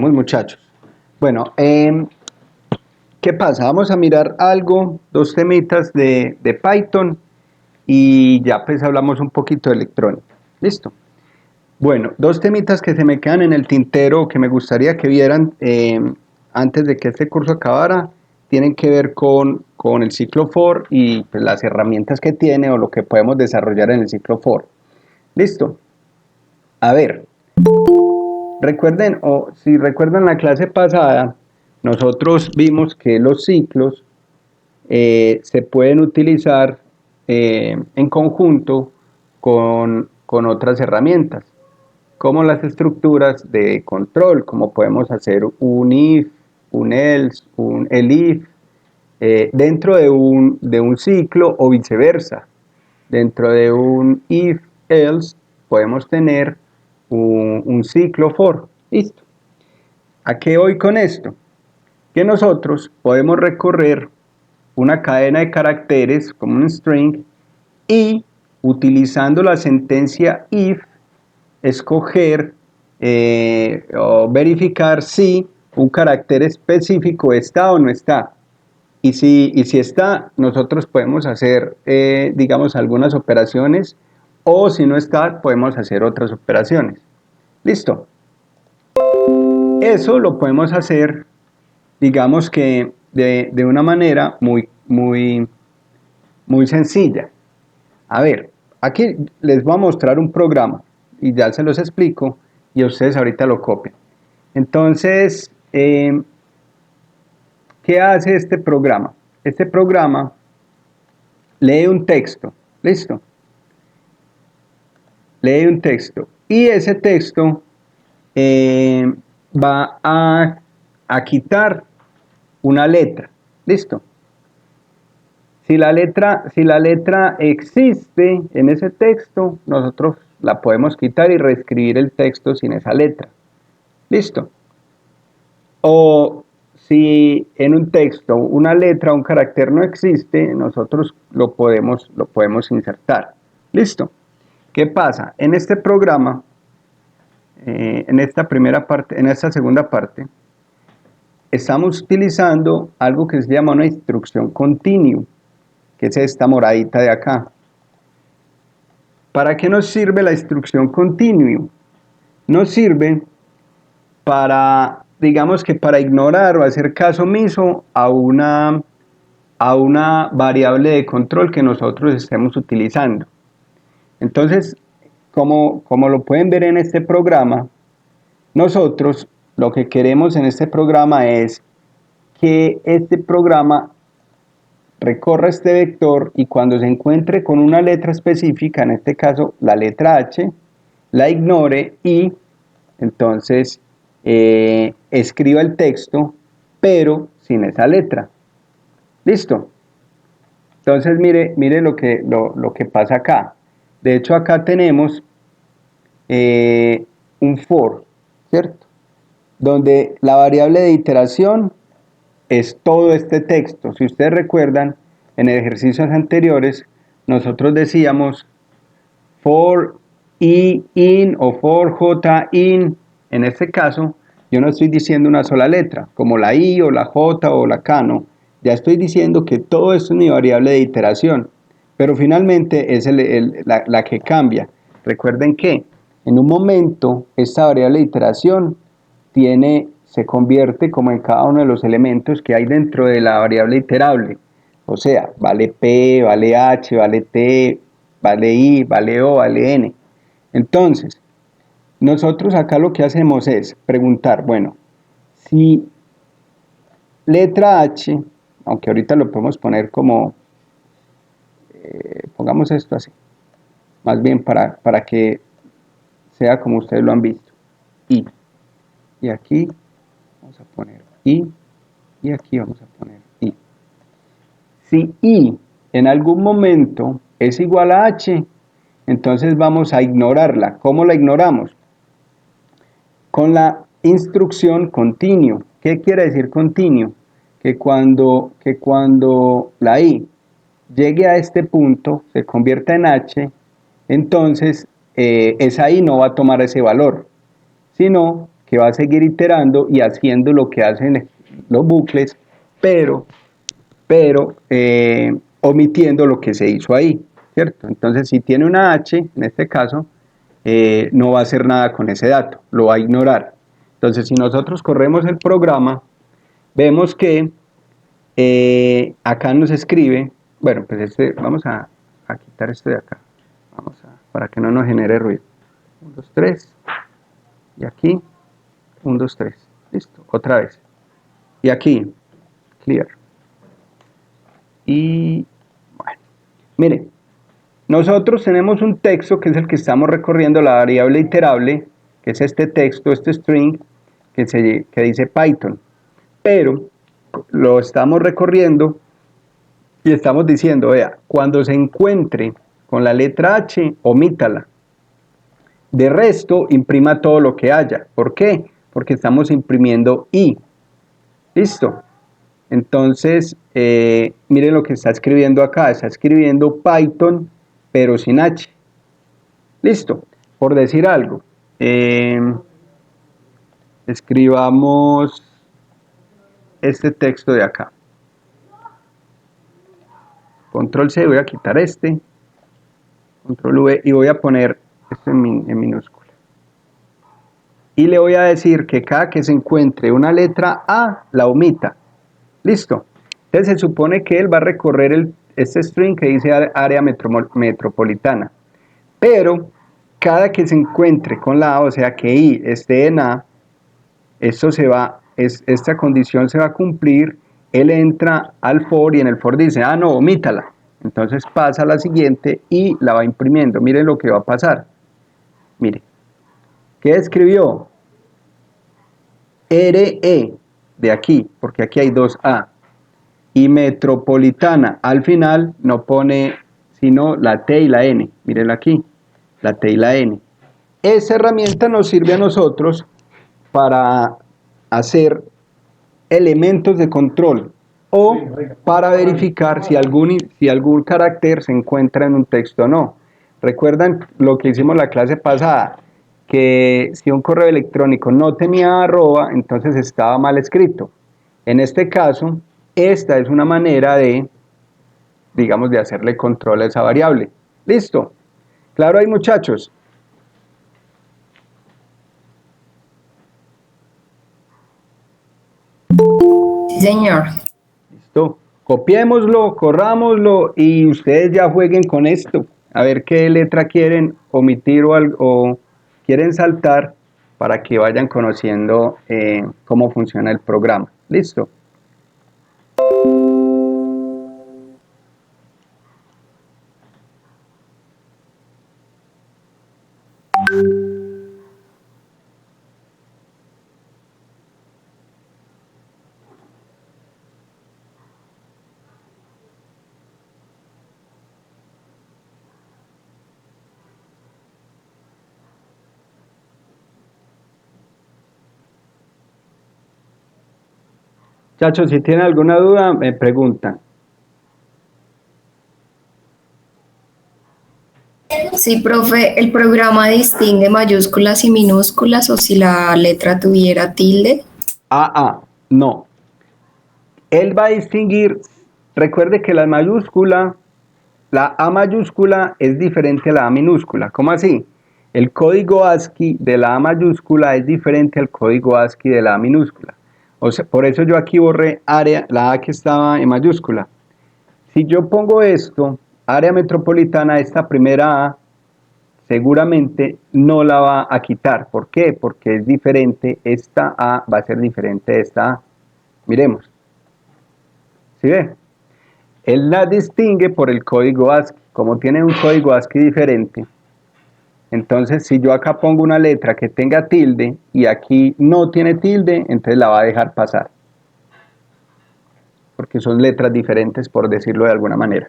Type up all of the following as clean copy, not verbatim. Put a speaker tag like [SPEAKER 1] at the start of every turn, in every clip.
[SPEAKER 1] Empecemos, muchachos. Bueno, ¿qué pasa? Vamos a mirar algo, dos temitas de Python y ya pues hablamos un poquito de electrónica. ¿Listo? Bueno, dos temitas que se me quedan en el tintero que me gustaría que vieran antes de que este curso acabara, tienen que ver con el ciclo for y pues, las herramientas que tiene o lo que podemos desarrollar en el ciclo for. ¿Listo? A ver, recuerden, o si recuerdan la clase pasada, nosotros vimos que los ciclos se pueden utilizar en conjunto con otras herramientas, como las estructuras de control, como podemos hacer un if, un else, un elif, dentro de un ciclo o viceversa. Dentro de un if, else, podemos tener un ciclo for. Listo. ¿A qué voy con esto? Que nosotros podemos recorrer una cadena de caracteres como un string y utilizando la sentencia if escoger o verificar si un carácter específico está o no está. Y si está, nosotros podemos hacer, digamos, algunas operaciones, o si no está, podemos hacer otras operaciones. ¿Listo? Eso lo podemos hacer, digamos que de una manera muy sencilla. A ver, aquí les voy a mostrar un programa y ya se los explico y ustedes ahorita lo copian. Entonces, ¿qué hace este programa? Este programa lee un texto, ¿listo? Lee un texto y ese texto va a quitar una letra, ¿listo? Si la letra existe en ese texto, nosotros la podemos quitar y reescribir el texto sin esa letra. ¿Listo? O si en un texto una letra o un carácter no existe, nosotros lo podemos insertar. ¿Listo? ¿Qué pasa? En este programa, en esta segunda parte, estamos utilizando algo que se llama una instrucción continue, que es esta moradita de acá. ¿Para qué nos sirve la instrucción continue? Nos sirve para, digamos que para ignorar o hacer caso omiso a una variable de control que nosotros estemos utilizando. Entonces, como lo pueden ver en este programa, nosotros lo que queremos en este programa es que este programa recorra este vector y cuando se encuentre con una letra específica, en este caso la letra H, la ignore y entonces escriba el texto, pero sin esa letra. ¿Listo? Entonces mire lo que pasa acá. De hecho acá tenemos un for, ¿cierto? Donde la variable de iteración es todo este texto. Si ustedes recuerdan, en ejercicios anteriores, nosotros decíamos for i in o for j in. En este caso, yo no estoy diciendo una sola letra, como la i o la j o la k, no. Ya estoy diciendo que todo esto es mi variable de iteración, pero finalmente es la que cambia. Recuerden que en un momento esta variable de iteración se convierte como en cada uno de los elementos que hay dentro de la variable iterable. O sea, vale P, vale H, vale T, vale I, vale O, vale N. Entonces, nosotros acá lo que hacemos es preguntar, bueno, si letra H, aunque ahorita lo podemos poner como, pongamos esto así, más bien para que sea como ustedes lo han visto, I. Y aquí vamos a poner I, y aquí vamos a poner I. Si I en algún momento es igual a H, entonces vamos a ignorarla. ¿Cómo la ignoramos? Con la instrucción continue. ¿Qué quiere decir continue? Que cuando la I llegue a este punto, se convierta en H, entonces esa I no va a tomar ese valor, sino que va a seguir iterando y haciendo lo que hacen los bucles, pero omitiendo lo que se hizo ahí, ¿cierto? Entonces, si tiene una H, en este caso, no va a hacer nada con ese dato, lo va a ignorar. Entonces, si nosotros corremos el programa, vemos que acá nos escribe, bueno, pues vamos a quitar esto de acá, para que no nos genere ruido. 1, 2, 3, y aquí, 1, 2, 3, listo, otra vez. Y aquí, clear. Y, bueno, miren, nosotros tenemos un texto que es el que estamos recorriendo, la variable iterable, que es este texto, este string, que dice Python. Pero lo estamos recorriendo y estamos diciendo, vea, cuando se encuentre con la letra H, omítala. De resto, imprima todo lo que haya. ¿Por qué? Porque estamos imprimiendo I. ¿Listo? Entonces, miren lo que está escribiendo acá. Está escribiendo Python, pero sin H. Listo. Por decir algo, escribamos este texto de acá. Control C, voy a quitar este. Control V y voy a poner esto en minúscula. Y le voy a decir que cada que se encuentre una letra A, la omita. Listo. Entonces se supone que él va a recorrer este string que dice área metropolitana. Pero cada que se encuentre con la A, o sea que I esté en A, esta condición se va a cumplir. Él entra al for y en el for dice, ah, no, omítala. Entonces pasa a la siguiente y la va imprimiendo. Miren lo que va a pasar. Mire, ¿qué escribió? RE de aquí, porque aquí hay dos A. Y metropolitana, al final no pone sino la T y la N. Mírenla aquí, la T y la N. Esa herramienta nos sirve a nosotros para hacer elementos de control o para verificar si algún carácter se encuentra en un texto o no. ¿Recuerdan lo que hicimos la clase pasada? Que si un correo electrónico no tenía arroba, entonces estaba mal escrito. En este caso, esta es una manera de, digamos, de hacerle control a esa variable. ¿Listo? ¿Claro ahí, muchachos?
[SPEAKER 2] Sí, señor.
[SPEAKER 1] Listo. Copiémoslo, corrámoslo y ustedes ya jueguen con esto. A ver qué letra quieren omitir o quieren saltar para que vayan conociendo cómo funciona el programa. ¿Listo? Muchachos, si tienen alguna duda, me preguntan.
[SPEAKER 2] Sí, profe, ¿el programa distingue mayúsculas y minúsculas o si la letra tuviera tilde?
[SPEAKER 1] No. Él va a distinguir, recuerde que la A mayúscula es diferente a la A minúscula. ¿Cómo así? El código ASCII de la A mayúscula es diferente al código ASCII de la A minúscula. O sea, por eso yo aquí borré la A que estaba en mayúscula. Si yo pongo esto, área metropolitana, esta primera A, seguramente no la va a quitar. ¿Por qué? Porque es diferente, esta A va a ser diferente de esta A. Miremos. ¿Sí ve? Él la distingue por el código ASCII. Como tiene un código ASCII diferente, entonces si yo acá pongo una letra que tenga tilde y aquí no tiene tilde, entonces la va a dejar pasar. Porque son letras diferentes, por decirlo de alguna manera.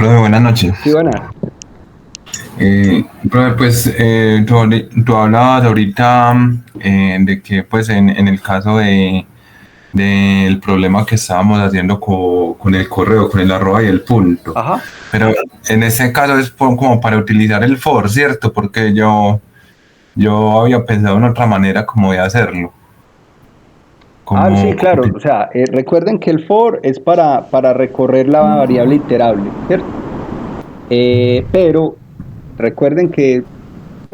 [SPEAKER 3] Profe, buenas noches.
[SPEAKER 1] Sí, buenas.
[SPEAKER 3] Profe, pues tú hablabas ahorita de que pues en el caso del problema que estábamos haciendo con el correo, con el arroba y el punto.
[SPEAKER 1] Ajá.
[SPEAKER 3] Pero en ese caso es como para utilizar el for, ¿cierto? Porque yo había pensado en otra manera como de hacerlo.
[SPEAKER 1] Sí, claro. O sea, recuerden que el for es para recorrer la variable iterable, ¿cierto? Pero recuerden que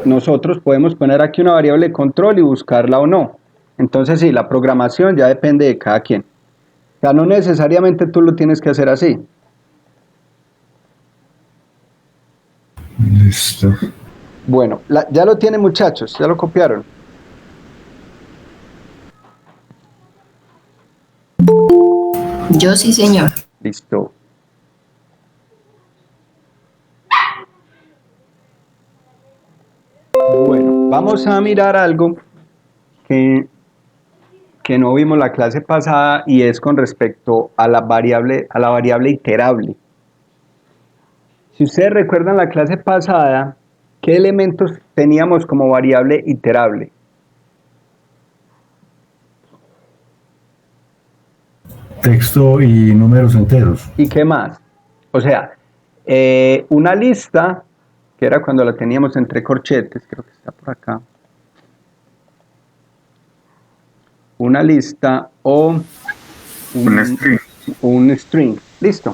[SPEAKER 1] nosotros podemos poner aquí una variable de control y buscarla o no. Entonces, sí, la programación ya depende de cada quien. O sea, no necesariamente tú lo tienes que hacer así.
[SPEAKER 3] Listo.
[SPEAKER 1] Bueno, ya lo tienen, muchachos, ya lo copiaron.
[SPEAKER 2] Yo sí, señor.
[SPEAKER 1] Listo. Bueno, vamos a mirar algo que no vimos la clase pasada y es con respecto a la variable iterable. Si ustedes recuerdan la clase pasada, ¿qué elementos teníamos como variable iterable?
[SPEAKER 4] Texto y números enteros.
[SPEAKER 1] ¿Y qué más? O sea, una lista, que era cuando la teníamos entre corchetes, creo que está por acá. Una lista o un string. Listo.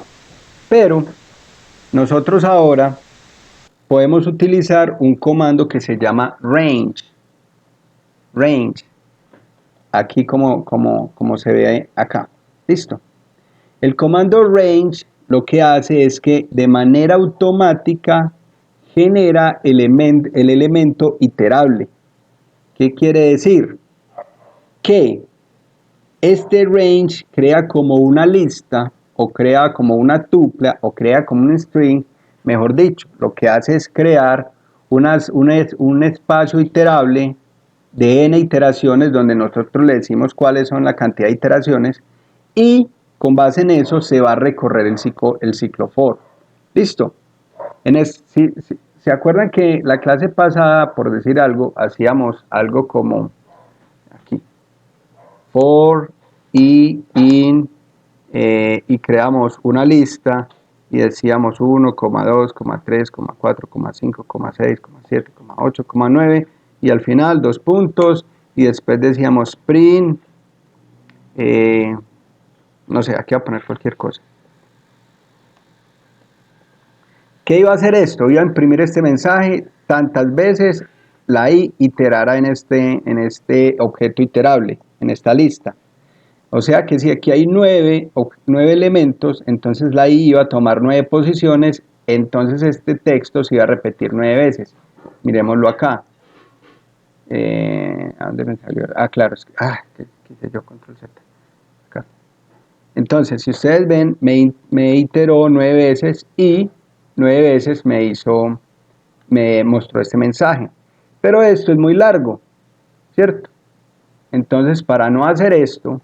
[SPEAKER 1] Pero nosotros ahora podemos utilizar un comando que se llama range. Range. Aquí como se ve acá. Listo. El comando range lo que hace es que de manera automática genera el elemento iterable. ¿Qué quiere decir? Que este range crea como una lista o crea como una tupla o crea como un string, mejor dicho, lo que hace es crear un espacio iterable de n iteraciones donde nosotros le decimos cuáles son la cantidad de iteraciones y con base en eso se va a recorrer el ciclo for. ¿Listo? ¿Se acuerdan que la clase pasada, por decir algo, hacíamos algo como aquí, for y in, y creamos una lista y decíamos 1, 2, 3, 4, 5, 6, 7, 8, 9 y al final dos puntos y después decíamos print, no sé, aquí voy a poner cualquier cosa. ¿Qué iba a hacer esto? Iba a imprimir este mensaje tantas veces la i iterara en este objeto iterable, en esta lista. O sea que si aquí hay 9 elementos, entonces la i iba a tomar 9 posiciones, entonces este texto se iba a repetir 9 veces. Miremoslo acá. ¿A dónde me salió? Claro, ¿qué hice yo? Control Z. Acá. Entonces, si ustedes ven, me iteró 9 veces y 9 veces me mostró este mensaje. Pero esto es muy largo, ¿cierto? Entonces, para no hacer esto,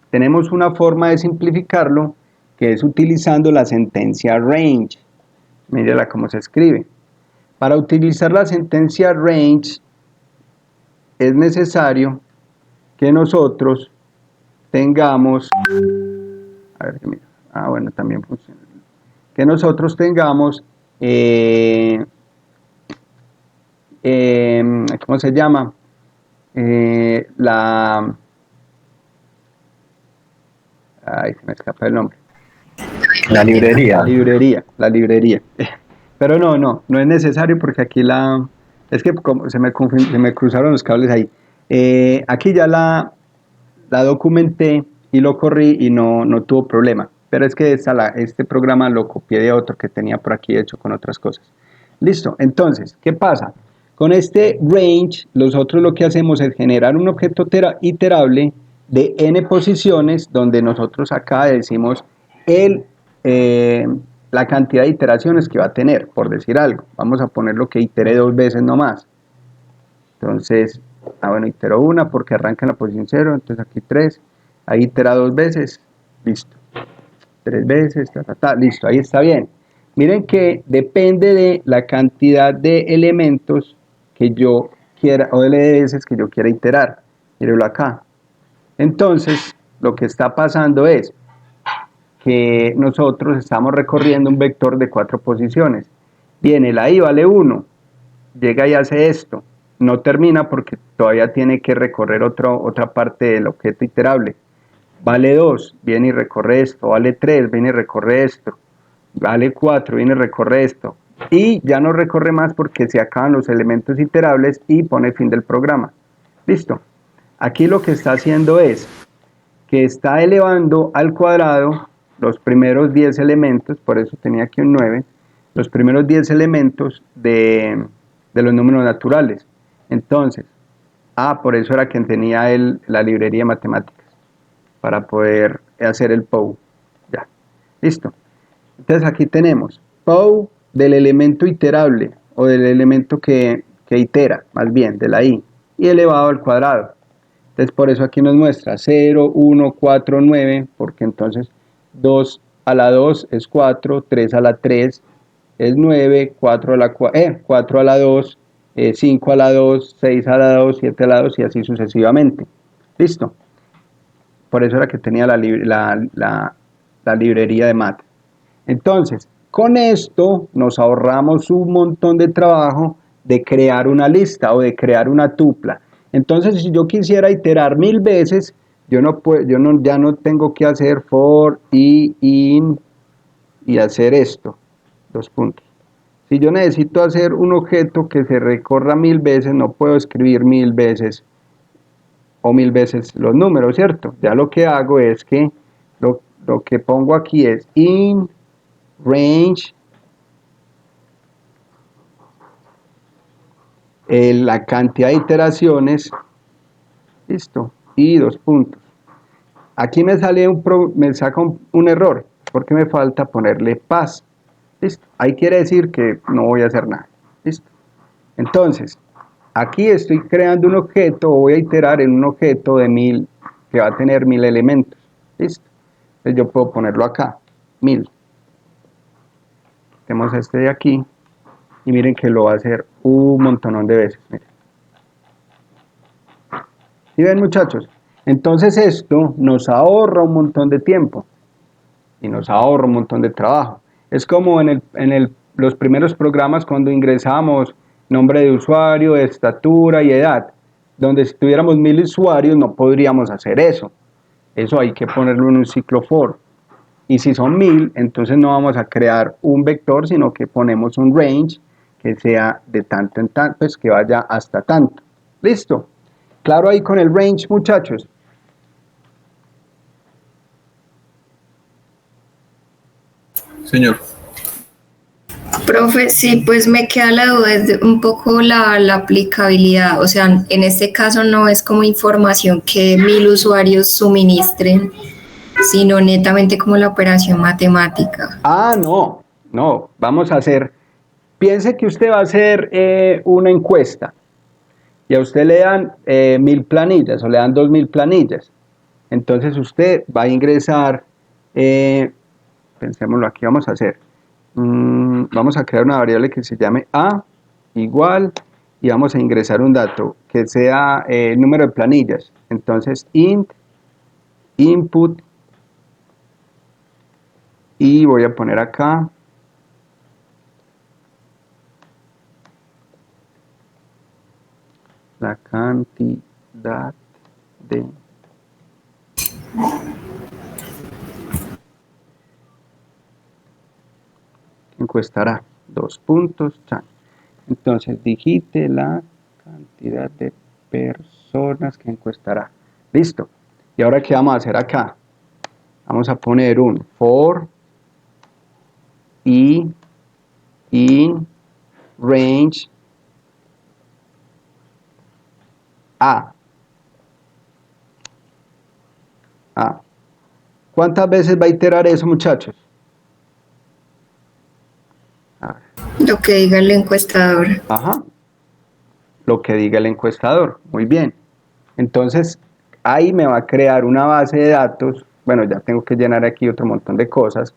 [SPEAKER 1] tenemos una forma de simplificarlo, que es utilizando la sentencia range. Mírela cómo se escribe. Para utilizar la sentencia range, es necesario que nosotros tengamos, a ver, mira, bueno, también funciona, que nosotros tengamos, ¿cómo se llama? Ay, se me escapa el nombre.
[SPEAKER 4] La librería.
[SPEAKER 1] La librería. Pero no es necesario porque aquí es que como se me cruzaron los cables ahí. Aquí ya la documenté y lo corrí y no tuvo problema. Pero es que este programa lo copié de otro que tenía por aquí hecho con otras cosas. Listo, entonces, ¿qué pasa? Con este range, nosotros lo que hacemos es generar un objeto iterable de n posiciones, donde nosotros acá decimos la cantidad de iteraciones que va a tener, por decir algo. Vamos a ponerlo que itere 2 veces nomás. Entonces, bueno, itero una porque arranca en la posición 0, entonces aquí 3. Ahí itera 2 veces, listo. 3 veces, listo, ahí está bien. Miren que depende de la cantidad de elementos que yo quiera, o de LDS que yo quiera iterar. Mírenlo acá. Entonces, lo que está pasando es que nosotros estamos recorriendo un vector de 4 posiciones. Viene la i vale 1, llega y hace esto. No termina porque todavía tiene que recorrer otra parte del objeto iterable. Vale 2, viene y recorre esto. Vale 3, viene y recorre esto. Vale 4, viene y recorre esto. Y ya no recorre más porque se acaban los elementos iterables y pone fin del programa. Listo. Aquí lo que está haciendo es que está elevando al cuadrado los primeros 10 elementos, por eso tenía aquí un 9, los primeros 10 elementos de los números naturales. Entonces, por eso era que tenía la librería de matemáticas, para poder hacer el POU. Ya, listo. Entonces aquí tenemos POU del elemento iterable, o del elemento que itera, más bien, de la i, y elevado al cuadrado. Entonces por eso aquí nos muestra 0, 1, 4, 9, porque entonces 2 a la 2 es 4, 3 a la 3 es 9, 4 a la 2, 5 a la 2, 6 a la 2, 7 a la 2 y así sucesivamente. Listo. Por eso era que tenía la librería de math. Entonces, con esto nos ahorramos un montón de trabajo de crear una lista o de crear una tupla. Entonces, si yo quisiera iterar 1000 veces, ya no tengo que hacer for, i, in y hacer esto, 2 puntos. Si yo necesito hacer un objeto que se recorra 1000 veces, no puedo escribir 1000 veces o 1000 veces los números, ¿cierto? Ya lo que hago es que lo que pongo aquí es in range, la cantidad de iteraciones, listo, y 2 puntos. Aquí me saca un error, porque me falta ponerle pass, listo. Ahí quiere decir que no voy a hacer nada, listo. Entonces, aquí estoy creando un objeto, o voy a iterar en un objeto de 1000, que va a tener 1000 elementos, listo. Entonces yo puedo ponerlo acá, 1000. Tenemos este de aquí, y miren que lo va a hacer un montonón de veces. Miren. ¿Sí ven, muchachos? Entonces esto nos ahorra un montón de tiempo y nos ahorra un montón de trabajo. Es como los primeros programas cuando ingresamos nombre de usuario, estatura y edad, donde si tuviéramos 1000 usuarios no podríamos hacer eso. Eso hay que ponerlo en un ciclo for. Y si son 1000, entonces no vamos a crear un vector, sino que ponemos un range que sea de tanto en tanto, pues que vaya hasta tanto. ¿Listo? Claro ahí con el range, muchachos.
[SPEAKER 3] Señor.
[SPEAKER 2] Profe, sí, pues me queda la duda de un poco la aplicabilidad. O sea, en este caso no es como información que 1000 usuarios suministren, sino netamente como la operación matemática.
[SPEAKER 1] No, vamos a hacer, piense que usted va a hacer una encuesta y a usted le dan 1000 planillas o le dan 2000 planillas. Entonces usted va a ingresar, pensémoslo aquí, vamos a hacer, vamos a crear una variable que se llame a igual y vamos a ingresar un dato que sea el número de planillas. Entonces int input y voy a poner acá la cantidad de encuestará, 2 puntos, chan. Entonces digite la cantidad de personas que encuestará. Listo. Y ahora ¿qué vamos a hacer acá? Vamos a poner un for i in range a. ¿Cuántas veces va a iterar eso, muchachos?
[SPEAKER 2] Lo que diga el encuestador.
[SPEAKER 1] Ajá. Lo que diga el encuestador. Muy bien. Entonces, ahí me va a crear una base de datos. Bueno, ya tengo que llenar aquí otro montón de cosas,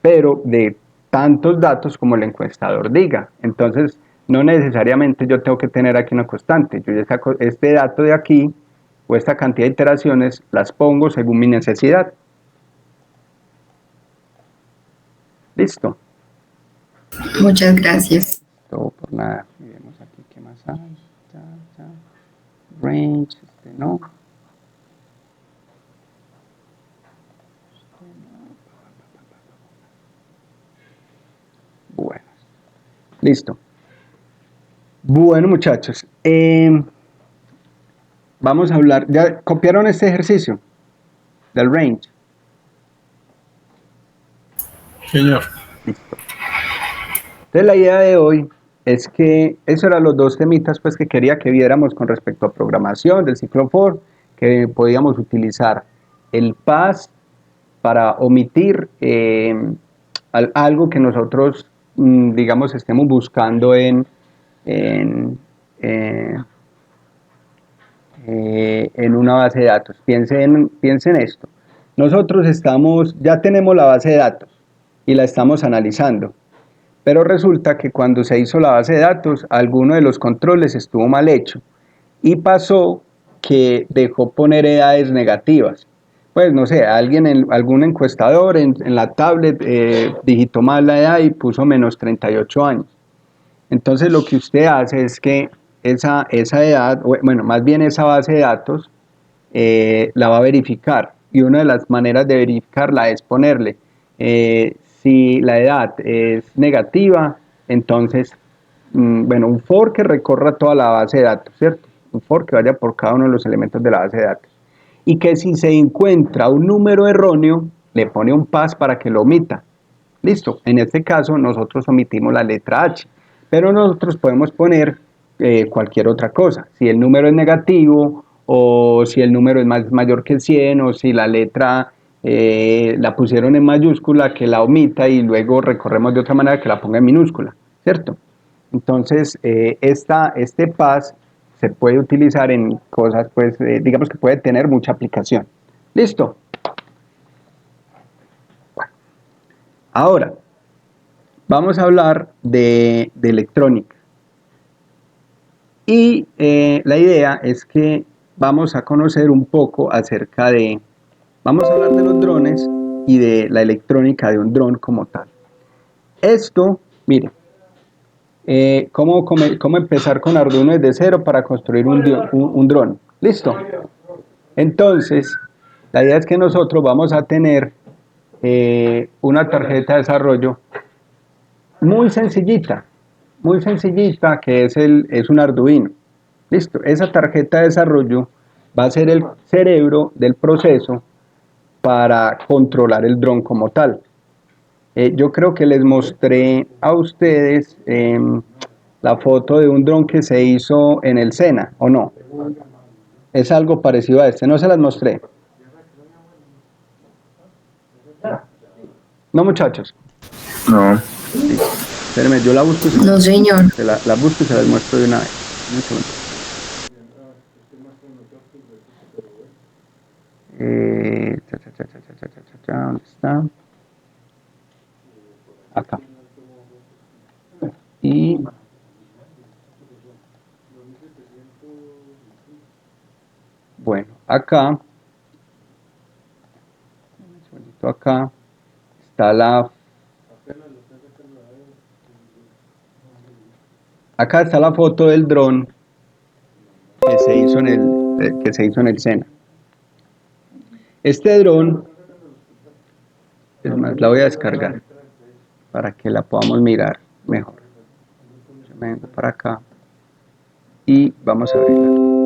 [SPEAKER 1] pero de tantos datos como el encuestador diga. Entonces, no necesariamente yo tengo que tener aquí una constante. Yo ya saco este dato de aquí, o esta cantidad de iteraciones, las pongo según mi necesidad. Listo.
[SPEAKER 2] Muchas gracias.
[SPEAKER 1] Todo por nada. Miremos aquí qué más hay. Range, no. Bueno, listo. Bueno, muchachos, vamos a hablar. ¿Ya copiaron este ejercicio del range?
[SPEAKER 5] Señor.
[SPEAKER 1] Listo. Entonces la idea de hoy es que esos eran los dos temitas pues, que quería que viéramos con respecto a programación del ciclo for, que podíamos utilizar el pass para omitir algo que nosotros, digamos, estemos buscando en una base de datos. Piensen esto. Nosotros ya tenemos la base de datos y la estamos analizando. Pero resulta que cuando se hizo la base de datos, alguno de los controles estuvo mal hecho y pasó que dejó poner edades negativas. Pues no sé, algún encuestador en la tablet digitó mal la edad y puso menos 38 años. Entonces lo que usted hace es que esa edad, bueno, más bien esa base de datos, la va a verificar. Y una de las maneras de verificarla es ponerle si la edad es negativa, entonces, bueno, un for que recorra toda la base de datos, ¿cierto? Un for que vaya por cada uno de los elementos de la base de datos. Y que si se encuentra un número erróneo, le pone un pass para que lo omita. Listo, en este caso nosotros omitimos la letra H, pero nosotros podemos poner cualquier otra cosa. Si el número es negativo, o si el número es mayor que 100, o si la letra la pusieron en mayúscula, que la omita y luego recorremos de otra manera que la ponga en minúscula, ¿cierto? Entonces, este pass se puede utilizar en cosas, pues, digamos que puede tener mucha aplicación. ¿Listo? Bueno. Ahora, vamos a hablar de electrónica. Y la idea es que vamos a conocer un poco acerca vamos a hablar de los drones y de la electrónica de un dron como tal. Esto, mire, ¿cómo empezar con Arduino desde cero para construir un dron? ¿Listo? Entonces, la idea es que nosotros vamos a tener una tarjeta de desarrollo muy sencillita, que es un Arduino. Listo, esa tarjeta de desarrollo va a ser el cerebro del proceso para controlar el dron como tal. Yo creo que les mostré a ustedes la foto de un dron que se hizo en el SENA, ¿o no? Es algo parecido a este, no se las mostré. ¿No, muchachos?
[SPEAKER 5] No.
[SPEAKER 1] Sí. Espérenme, yo la busco.
[SPEAKER 2] No, señor.
[SPEAKER 1] La busco y se las muestro de una vez. Un segundo. ¿Dónde está? Acá. Y bueno, acá está acá está la foto del dron que se hizo en el SENA. Este dron, es más, la voy a descargar para que la podamos mirar mejor. Yo me vengo para acá y vamos a abrirla.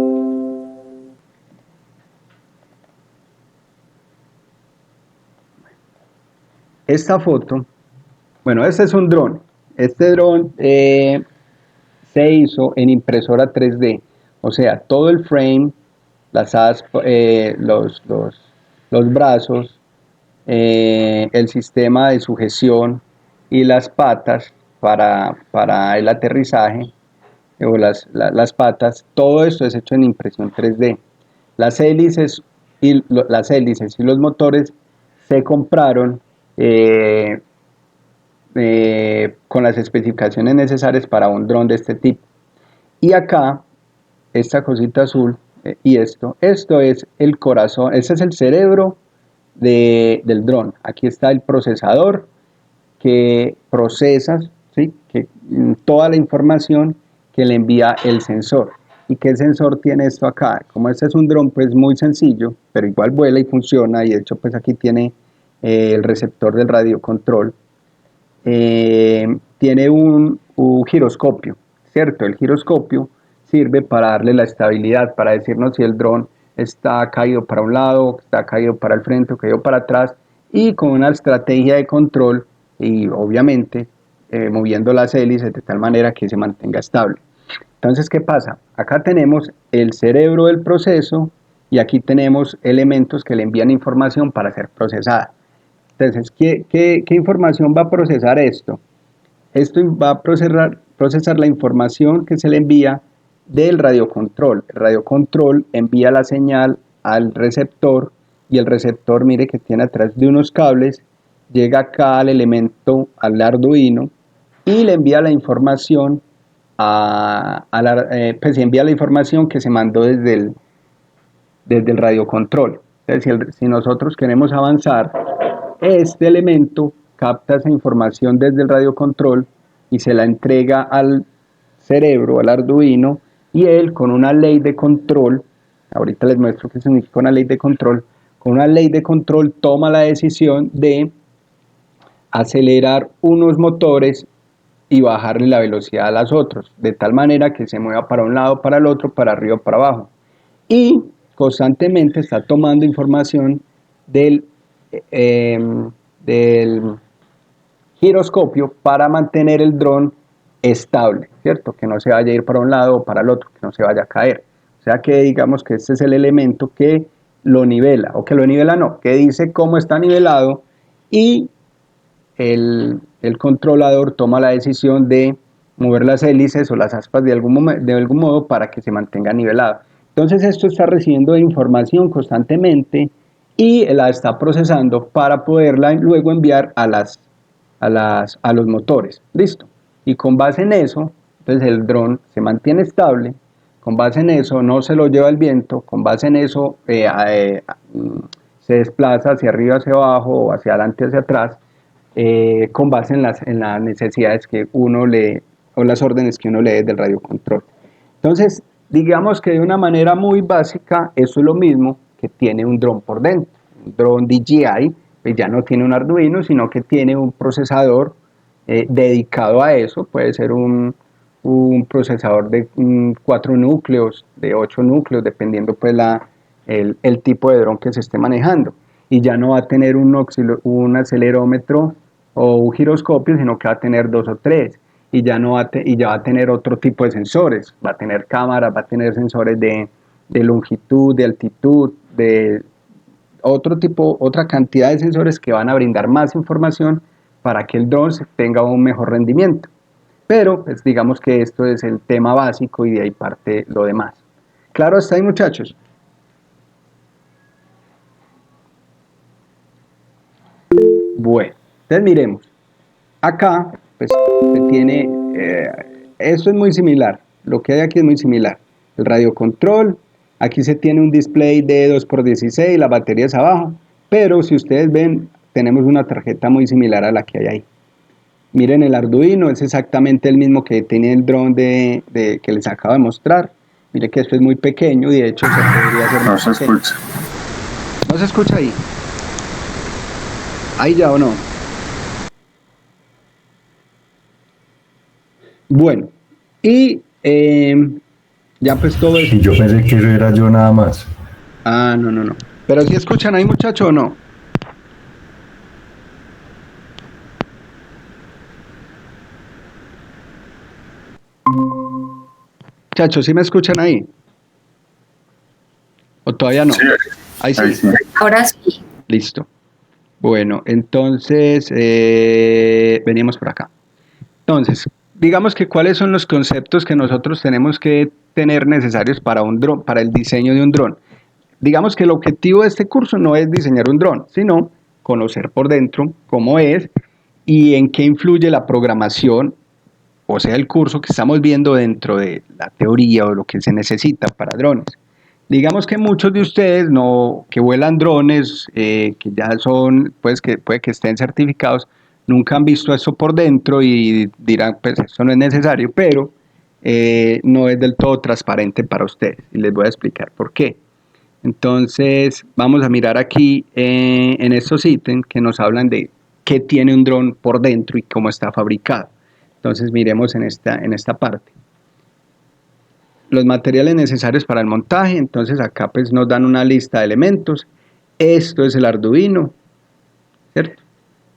[SPEAKER 1] Esta foto, bueno, este es un dron. Este dron se hizo en impresora 3D, o sea, todo el frame, las aspas, los brazos, el sistema de sujeción y las patas para el aterrizaje, o las patas, todo esto es hecho en impresión 3D. Las hélices y los motores se compraron con las especificaciones necesarias para un dron de este tipo. Y acá, esta cosita azul y esto es el corazón, este es el cerebro del dron. Aquí está el procesador que procesa, ¿sí? Toda la información que le envía el sensor. ¿Y qué sensor tiene esto acá? Como este es un dron pues muy sencillo, pero igual vuela y funciona, y de hecho pues aquí tiene el receptor del radiocontrol. Tiene un giroscopio, ¿cierto? El giroscopio sirve para darle la estabilidad, para decirnos si el dron está caído para un lado, está caído para el frente o caído para atrás, y con una estrategia de control y obviamente moviendo las hélices de tal manera que se mantenga estable. Entonces, ¿qué pasa? Acá tenemos el cerebro del proceso y aquí tenemos elementos que le envían información para ser procesada. Entonces, ¿qué información va a procesar esto? Esto va a procesar la información que se le envía del radiocontrol. El radiocontrol envía la señal al receptor y el receptor, mire que tiene atrás de unos cables, llega acá al elemento, al Arduino, y le envía la información pues envía la información que se mandó desde el radiocontrol. Entonces, si nosotros queremos avanzar, este elemento capta esa información desde el radiocontrol y se la entrega al cerebro, al Arduino, y él con una ley de control, ahorita les muestro qué significa una ley de control, con una ley de control toma la decisión de acelerar unos motores y bajarle la velocidad a los otros, de tal manera que se mueva para un lado, para el otro, para arriba, para abajo. Y constantemente está tomando información del giroscopio para mantener el dron estable, ¿cierto? Que no se vaya a ir para un lado o para el otro, que no se vaya a caer. O sea que digamos que este es el elemento que lo nivela, o que lo nivela no, que dice cómo está nivelado, y el controlador toma la decisión de mover las hélices o las aspas de algún modo para que se mantenga nivelado. Entonces esto está recibiendo información constantemente y la está procesando para poderla luego enviar a los motores. Listo. Y con base en eso, entonces el dron se mantiene estable, con base en eso no se lo lleva el viento, con base en eso se desplaza hacia arriba, hacia abajo, o hacia adelante, hacia atrás, con base en las necesidades que uno lee o las órdenes que uno lee del radiocontrol. Entonces, digamos que de una manera muy básica, eso es lo mismo que tiene un dron por dentro. Un dron DJI pues ya no tiene un Arduino, sino que tiene un procesador dedicado a eso. Puede ser un procesador de 4 núcleos, de 8 núcleos, dependiendo pues el tipo de dron que se esté manejando. Y ya no va a tener un acelerómetro o un giroscopio, sino que va a tener 2 o 3. Y ya va a tener otro tipo de sensores. Va a tener cámaras, va a tener sensores de longitud, de altitud, de otra cantidad de sensores que van a brindar más información para que el dron tenga un mejor rendimiento. Pero pues digamos que esto es el tema básico y de ahí parte lo demás. ¿Claro hasta ahí, muchachos? Bueno, entonces miremos. Acá pues se tiene, esto es muy similar, lo que hay aquí es muy similar. El radiocontrol, aquí se tiene un display de 2x16, la batería es abajo, pero si ustedes ven, tenemos una tarjeta muy similar a la que hay ahí. Miren el Arduino, es exactamente el mismo que tiene el dron que les acabo de mostrar. Miren que esto es muy pequeño y de hecho se podría hacer
[SPEAKER 5] No
[SPEAKER 1] más
[SPEAKER 5] se
[SPEAKER 1] pequeño.
[SPEAKER 5] escucha.
[SPEAKER 1] ¿No se escucha ahí? ¿Ahí ya o no? Bueno, y ya pues todo eso.
[SPEAKER 4] Y yo pensé que eso era yo nada más.
[SPEAKER 1] Ah, no. Pero si escuchan ahí, muchachos, ¿o no? Muchachos, ¿sí me escuchan ahí? ¿O todavía no?
[SPEAKER 5] Sí,
[SPEAKER 1] Ahí sí.
[SPEAKER 5] ahí sí.
[SPEAKER 2] Ahora sí.
[SPEAKER 1] Listo. Bueno, entonces venimos por acá. Entonces, digamos que cuáles son los conceptos que nosotros tenemos que tener necesarios para un dron, para el diseño de un dron. Digamos que el objetivo de este curso no es diseñar un dron, sino conocer por dentro cómo es y en qué influye la programación, o sea, el curso que estamos viendo dentro de la teoría o lo que se necesita para drones. Digamos que muchos de ustedes que vuelan drones, que ya son, pues que puede que estén certificados, nunca han visto eso por dentro y dirán, pues eso no es necesario, pero no es del todo transparente para ustedes y les voy a explicar por qué. Entonces vamos a mirar aquí en estos ítems que nos hablan de qué tiene un dron por dentro y cómo está fabricado. Entonces miremos en esta parte. Los materiales necesarios para el montaje, entonces acá pues nos dan una lista de elementos. Esto es el Arduino, ¿cierto?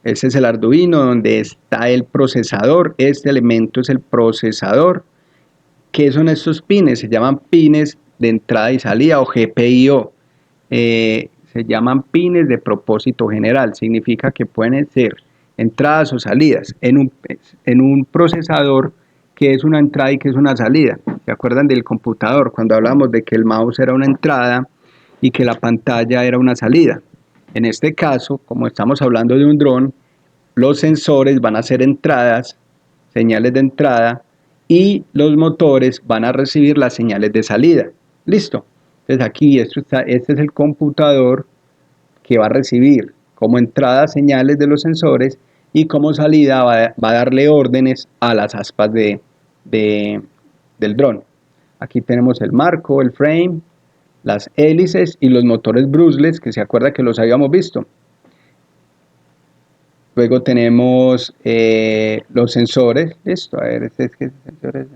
[SPEAKER 1] Ese es el Arduino donde está el procesador. Este elemento es el procesador. ¿Qué son estos pines? Se llaman pines de entrada y salida o GPIO. Se llaman pines de propósito general. Significa que pueden ser entradas o salidas. En un procesador, ¿qué es una entrada y qué es una salida? ¿Se acuerdan del computador? Cuando hablamos de que el mouse era una entrada y que la pantalla era una salida. En este caso, como estamos hablando de un dron, los sensores van a ser entradas, señales de entrada, y los motores van a recibir las señales de salida. ¿Listo? Entonces aquí este es el computador que va a recibir como entrada señales de los sensores y como salida va a darle órdenes a las aspas del dron. Aquí tenemos el marco, el frame, las hélices y los motores brushless, que se acuerda que los habíamos visto. Luego tenemos los sensores. Listo, a ver, este es que sensores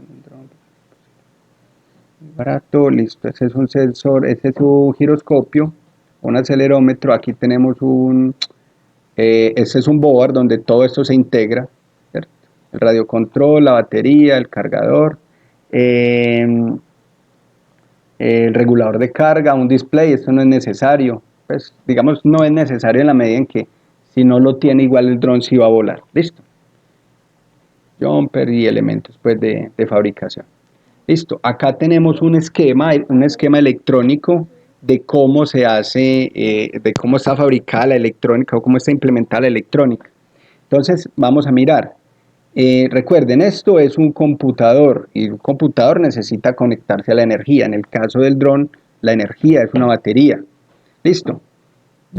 [SPEAKER 1] barato, listo, ese es un sensor, este es un giroscopio, un acelerómetro. Aquí tenemos este es un board donde todo esto se integra, ¿cierto? El radiocontrol, la batería, el cargador, el regulador de carga, un display. Esto no es necesario, pues digamos no es necesario en la medida en que si no lo tiene igual el dron sí va a volar. Listo. Jumper y elementos pues de fabricación. Listo, acá tenemos un esquema electrónico de cómo se hace, de cómo está fabricada la electrónica o cómo está implementada la electrónica. Entonces vamos a mirar. Recuerden, esto es un computador y un computador necesita conectarse a la energía. En el caso del dron, la energía es una batería. Listo.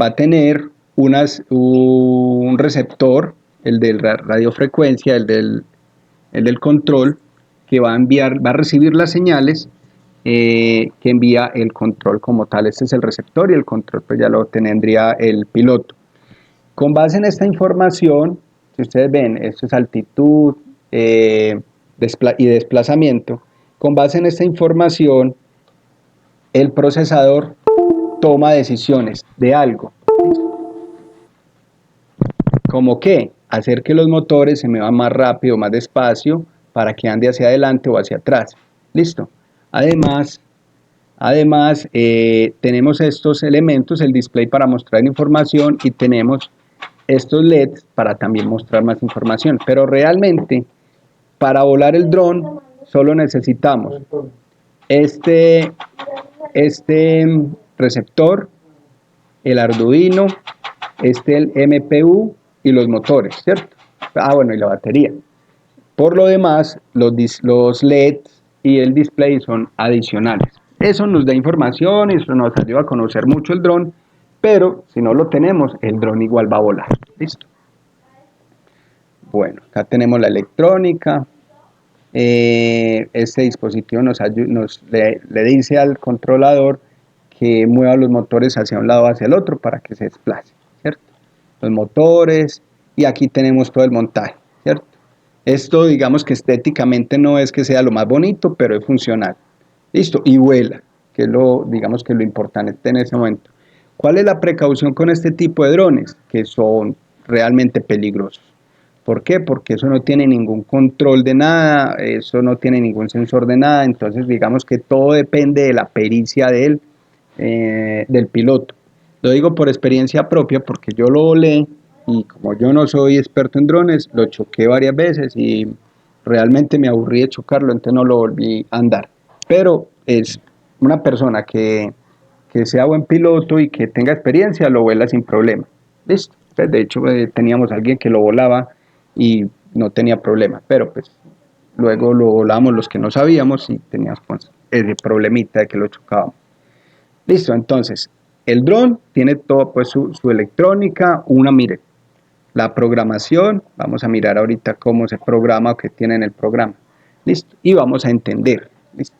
[SPEAKER 1] Va a tener un receptor, el de la radiofrecuencia, el del control, que va a recibir las señales que envía el control como tal. Este es el receptor y el control pues ya lo tendría el piloto. Con base en esta información, si ustedes ven, esto es altitud y desplazamiento. Con base en esta información, el procesador toma decisiones de algo. ¿Cómo qué? Hacer que los motores se muevan más rápido, más despacio, para que ande hacia adelante o hacia atrás. Listo. Además tenemos estos elementos, el display para mostrar información y tenemos estos LEDs para también mostrar más información. Pero realmente, para volar el dron, solo necesitamos este receptor, el Arduino, el MPU y los motores, ¿cierto? Bueno, y la batería. Por lo demás, los LEDs y el display son adicionales. Eso nos da información, eso nos ayuda a conocer mucho el dron, pero si no lo tenemos, el dron igual va a volar. ¿Listo? Bueno, acá tenemos la electrónica. Este dispositivo le dice al controlador que mueva los motores hacia un lado o hacia el otro para que se desplace, ¿cierto? Los motores, y aquí tenemos todo el montaje, ¿cierto? Esto digamos que estéticamente no es que sea lo más bonito, pero es funcional. Listo, y vuela, que es digamos que lo importante en ese momento. ¿Cuál es la precaución con este tipo de drones? Que son realmente peligrosos. ¿Por qué? Porque eso no tiene ningún control de nada, eso no tiene ningún sensor de nada, entonces digamos que todo depende de la pericia del piloto. Lo digo por experiencia propia porque yo lo volé y como yo no soy experto en drones, lo choqué varias veces y realmente me aburrí de chocarlo, entonces no lo volví a andar. Pero es una persona que sea buen piloto y que tenga experiencia, lo vuela sin problema. Listo. Entonces, de hecho, teníamos a alguien que lo volaba y no tenía problema, pero pues luego lo volábamos los que no sabíamos y teníamos pues, ese problemita de que lo chocábamos. Listo, entonces el dron tiene todo pues su electrónica, mire, la programación, vamos a mirar ahorita cómo se programa o qué tiene en el programa. Listo, y vamos a entender. Listo.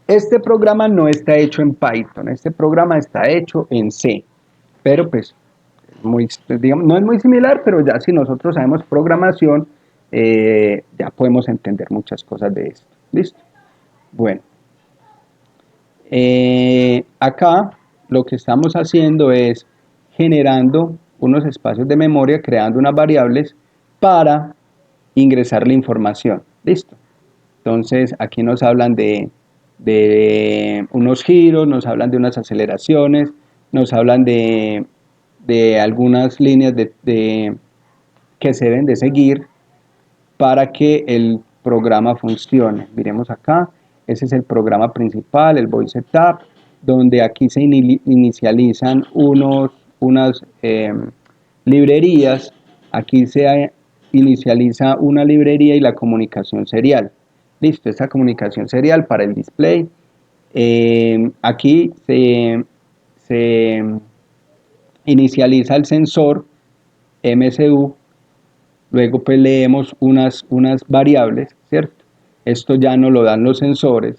[SPEAKER 1] Este programa no está hecho en Python, este programa está hecho en C, pero pues digamos, no es muy similar, pero ya si nosotros sabemos programación, ya podemos entender muchas cosas de esto. ¿Listo? Bueno, acá lo que estamos haciendo es generando unos espacios de memoria, creando unas variables para ingresar la información. ¿Listo? Entonces aquí nos hablan de unos giros, nos hablan de unas aceleraciones, nos hablan de algunas líneas que se deben de seguir para que el programa funcione. Miremos acá, ese es el programa principal, el voice setup, donde aquí se inicializan unas librerías, aquí se inicializa una librería y la comunicación serial. Listo, esta comunicación serial para el display. Aquí se inicializa el sensor MCU, luego pues leemos unas variables, ¿cierto? Esto ya nos lo dan los sensores,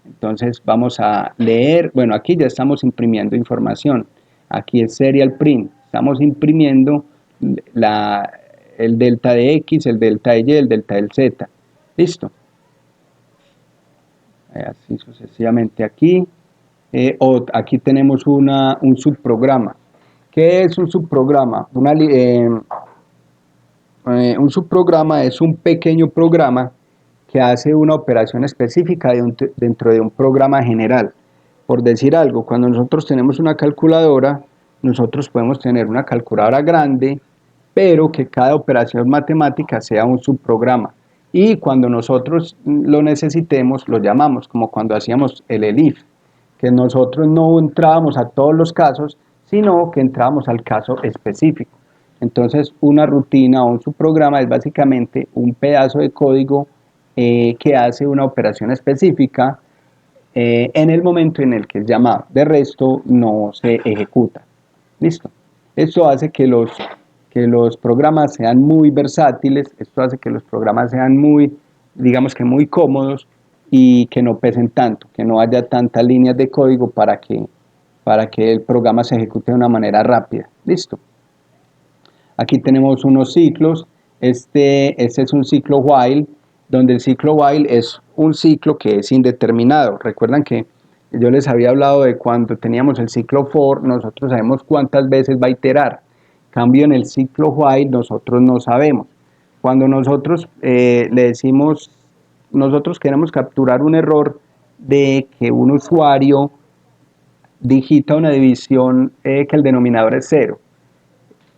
[SPEAKER 1] entonces vamos a leer, bueno, aquí ya estamos imprimiendo información, aquí es serial print, estamos imprimiendo el delta de X, el delta de Y, el delta del Z, ¿listo? Así sucesivamente aquí, aquí tenemos un subprograma. ¿Qué es un subprograma? Un subprograma es un pequeño programa que hace una operación específica dentro de un programa general. Por decir algo, cuando nosotros tenemos una calculadora, nosotros podemos tener una calculadora grande, pero que cada operación matemática sea un subprograma. Y cuando nosotros lo necesitemos, lo llamamos, como cuando hacíamos el ELIF, que nosotros no entrábamos a todos los casos, sino que entrábamos al caso específico. Entonces, una rutina o un subprograma es básicamente un pedazo de código que hace una operación específica en el momento en el que es llamado. De resto, no se ejecuta. ¿Listo? Esto hace que los programas sean muy versátiles, esto hace que los programas sean muy, digamos que muy cómodos y que no pesen tanto, que no haya tantas líneas de código para que el programa se ejecute de una manera rápida. ¿Listo? Aquí tenemos unos ciclos, este es un ciclo while, donde el ciclo while es un ciclo que es indeterminado. Recuerdan que yo les había hablado de cuando teníamos el ciclo for, nosotros sabemos cuántas veces va a iterar. Cambio en el ciclo while, nosotros no sabemos. Cuando nosotros le decimos, nosotros queremos capturar un error de que un usuario digita una división que el denominador es 0.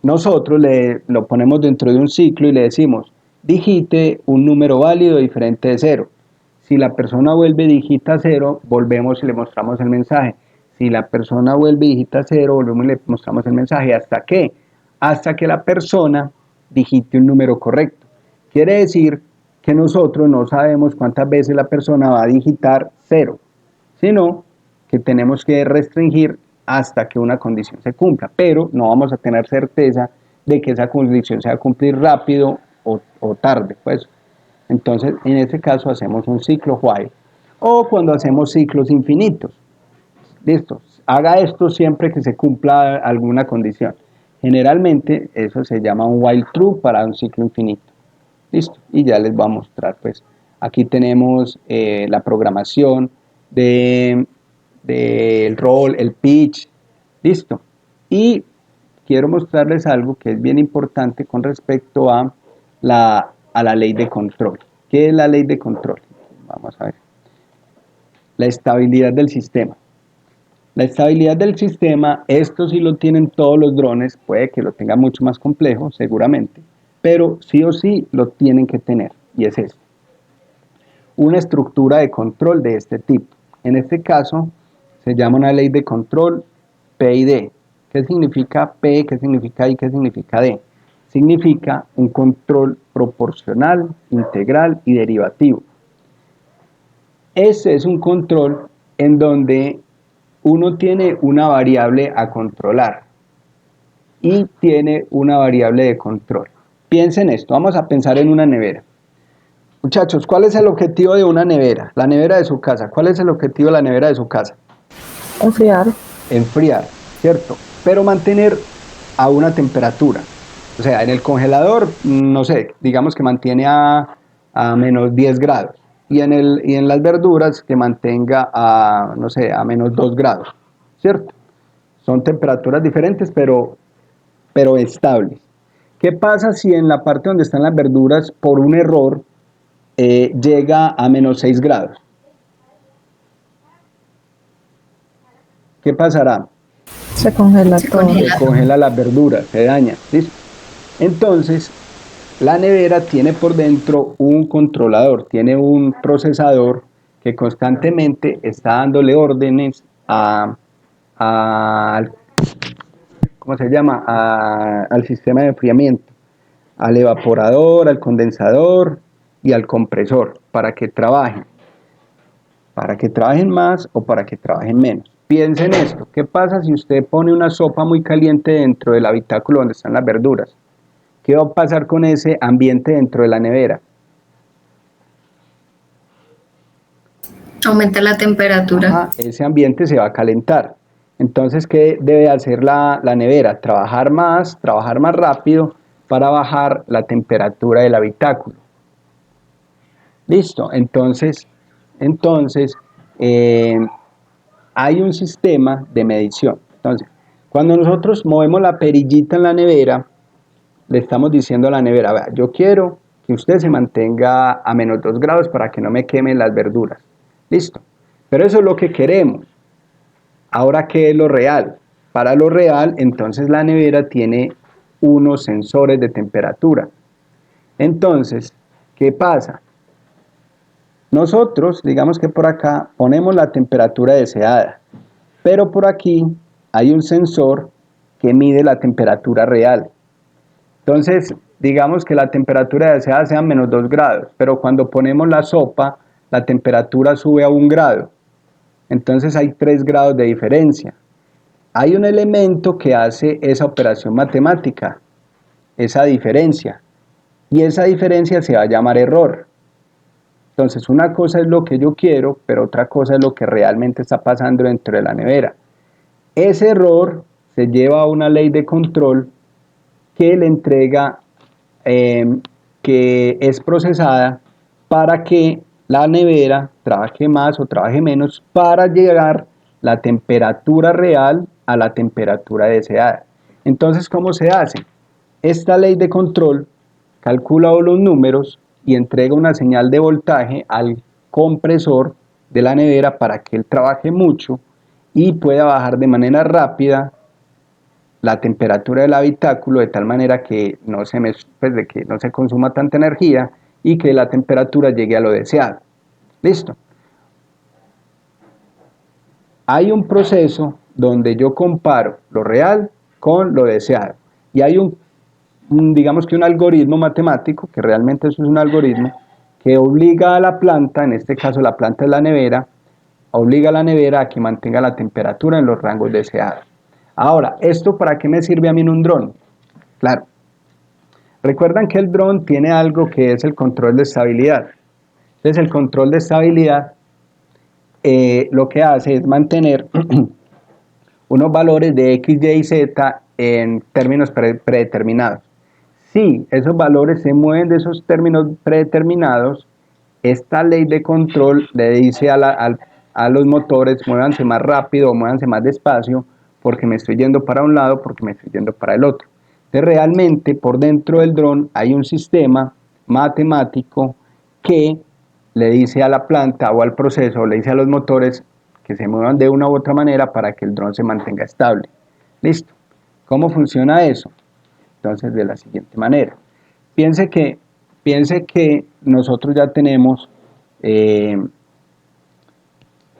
[SPEAKER 1] Nosotros lo ponemos dentro de un ciclo y le decimos, digite un número válido diferente de 0. Si la persona vuelve y digita 0, volvemos y le mostramos el mensaje. Si la persona vuelve y digita 0, volvemos y le mostramos el mensaje. ¿Hasta qué? Hasta que la persona digite un número correcto. Quiere decir que nosotros no sabemos cuántas veces la persona va a digitar 0, sino que tenemos que restringir hasta que una condición se cumpla, pero no vamos a tener certeza de que esa condición se va a cumplir rápido o tarde, pues. Entonces, en este caso hacemos un ciclo while, o cuando hacemos ciclos infinitos. Listo, haga esto siempre que se cumpla alguna condición. Generalmente eso se llama un while true para un ciclo infinito. Listo, y ya les voy a mostrar, pues. Aquí tenemos la programación del rol, el pitch, listo. Y quiero mostrarles algo que es bien importante con respecto a la ley de control. ¿Qué es la ley de control? Vamos a ver. La estabilidad del sistema. La estabilidad del sistema, esto sí lo tienen todos los drones, puede que lo tengan mucho más complejo, seguramente, pero sí o sí lo tienen que tener, y es esto. Una estructura de control de este tipo. En este caso, se llama una ley de control PID. ¿Qué significa P? ¿Qué significa I? ¿Qué significa D? Significa un control proporcional, integral y derivativo. Este es un control en donde uno tiene una variable a controlar y tiene una variable de control. Piensen esto, vamos a pensar en una nevera. Muchachos, ¿cuál es el objetivo de una nevera? La nevera de su casa. ¿Cuál es el objetivo de la nevera de su casa?
[SPEAKER 6] Enfriar.
[SPEAKER 1] Enfriar, ¿cierto? Pero mantener a una temperatura. O sea, en el congelador, no sé, digamos que mantiene a menos 10 grados. Y en las verduras que mantenga a, no sé, a menos 2 grados, ¿cierto? Son temperaturas diferentes, pero estables. ¿Qué pasa si en la parte donde están las verduras, por un error, llega a menos 6 grados? ¿Qué pasará?
[SPEAKER 6] Se congela todo.
[SPEAKER 1] Se congela las verduras, se daña, ¿listo? Entonces, la nevera tiene por dentro un controlador, tiene un procesador que constantemente está dándole órdenes ¿cómo se llama? Al sistema de enfriamiento, al evaporador, al condensador y al compresor para que trabajen más o para que trabajen menos. Piensen en esto, ¿qué pasa si usted pone una sopa muy caliente dentro del habitáculo donde están las verduras? ¿Qué va a pasar con ese ambiente dentro de la nevera?
[SPEAKER 2] Aumenta la temperatura.
[SPEAKER 1] Ajá, ese ambiente se va a calentar. Entonces, ¿qué debe hacer la nevera? Trabajar más rápido para bajar la temperatura del habitáculo. Listo, entonces hay un sistema de medición. Entonces, cuando nosotros movemos la perillita en la nevera, le estamos diciendo a la nevera, vea, yo quiero que usted se mantenga a menos 2 grados para que no me quemen las verduras. Listo. Pero eso es lo que queremos. Ahora, ¿qué es lo real? Para lo real, entonces la nevera tiene unos sensores de temperatura. Entonces, ¿qué pasa? Nosotros, digamos que por acá, ponemos la temperatura deseada, pero por aquí hay un sensor que mide la temperatura real. Entonces, digamos que la temperatura deseada sea menos 2 grados, pero cuando ponemos la sopa, la temperatura sube a 1 grado. Entonces hay 3 grados de diferencia. Hay un elemento que hace esa operación matemática, esa diferencia, y esa diferencia se va a llamar error. Entonces, una cosa es lo que yo quiero, pero otra cosa es lo que realmente está pasando dentro de la nevera. Ese error se lleva a una ley de control que le entrega, que es procesada para que la nevera trabaje más o trabaje menos para llegar la temperatura real a la temperatura deseada. Entonces, ¿cómo se hace? Esta ley de control calcula los números y entrega una señal de voltaje al compresor de la nevera para que él trabaje mucho y pueda bajar de manera rápida la temperatura del habitáculo de tal manera que que no se consuma tanta energía y que la temperatura llegue a lo deseado. Listo. Hay un proceso donde yo comparo lo real con lo deseado y hay digamos que un algoritmo matemático, que realmente eso es un algoritmo, que obliga a la planta, en este caso la planta es la nevera, obliga a la nevera a que mantenga la temperatura en los rangos deseados. Ahora, ¿esto para qué me sirve a mí en un dron? Claro, recuerdan que el dron tiene algo que es el control de estabilidad. Entonces el control de estabilidad lo que hace es mantener unos valores de X, Y y Z en términos predeterminados. Si esos valores se mueven de esos términos predeterminados, esta ley de control le dice a los motores, muévanse más rápido o muévanse más despacio, porque me estoy yendo para un lado, porque me estoy yendo para el otro. Entonces, realmente, por dentro del dron hay un sistema matemático que le dice a la planta o al proceso, le dice a los motores que se muevan de una u otra manera para que el dron se mantenga estable. Listo. ¿Cómo funciona eso? Entonces, de la siguiente manera. Piense que nosotros ya tenemos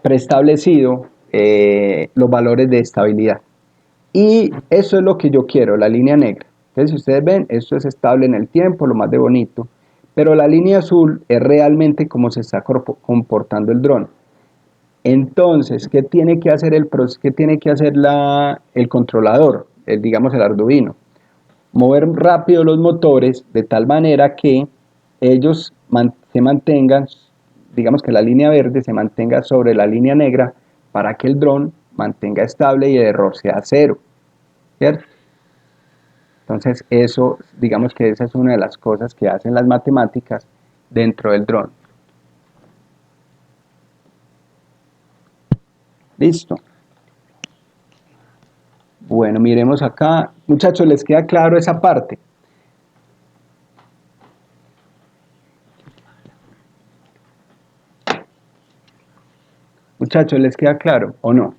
[SPEAKER 1] preestablecido los valores de estabilidad. Y eso es lo que yo quiero, la línea negra. Entonces, si ustedes ven, esto es estable en el tiempo, lo más de bonito, pero la línea azul es realmente cómo se está comportando el dron. Entonces, ¿qué tiene que hacer el controlador, digamos el Arduino? Mover rápido los motores de tal manera que ellos se mantengan, digamos que la línea verde se mantenga sobre la línea negra para que el dron mantenga estable y el error sea cero, ¿cierto? Entonces eso, digamos que esa es una de las cosas que hacen las matemáticas dentro del dron. Listo. Bueno, miremos acá. Muchachos, ¿les queda claro esa parte? Muchachos, ¿les queda claro o no?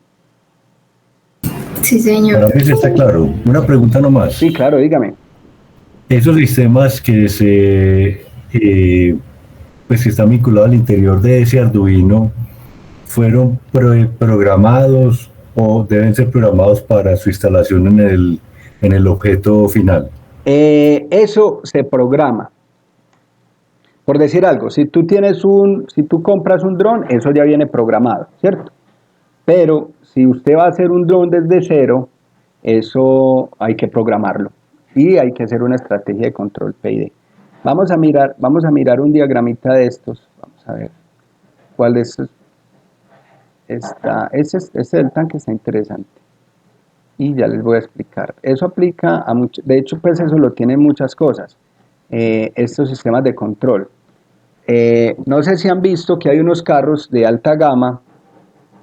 [SPEAKER 2] Sí, señor.
[SPEAKER 4] Para mí sí está claro. Una pregunta nomás.
[SPEAKER 1] Sí, claro, dígame.
[SPEAKER 4] Esos sistemas que pues que están vinculados al interior de ese Arduino, ¿fueron programados o deben ser programados para su instalación en el objeto final?
[SPEAKER 1] Eso se programa. Por decir algo, si tú compras un dron, eso ya viene programado, ¿cierto? Pero si usted va a hacer un dron desde cero, eso hay que programarlo y hay que hacer una estrategia de control PID. Vamos a mirar un diagramita de estos. Vamos a ver cuál de estos está. Este del tanque está interesante y ya les voy a explicar. Eso aplica a mucho, de hecho, pues eso lo tienen muchas cosas, estos sistemas de control. No sé si han visto que hay unos carros de alta gama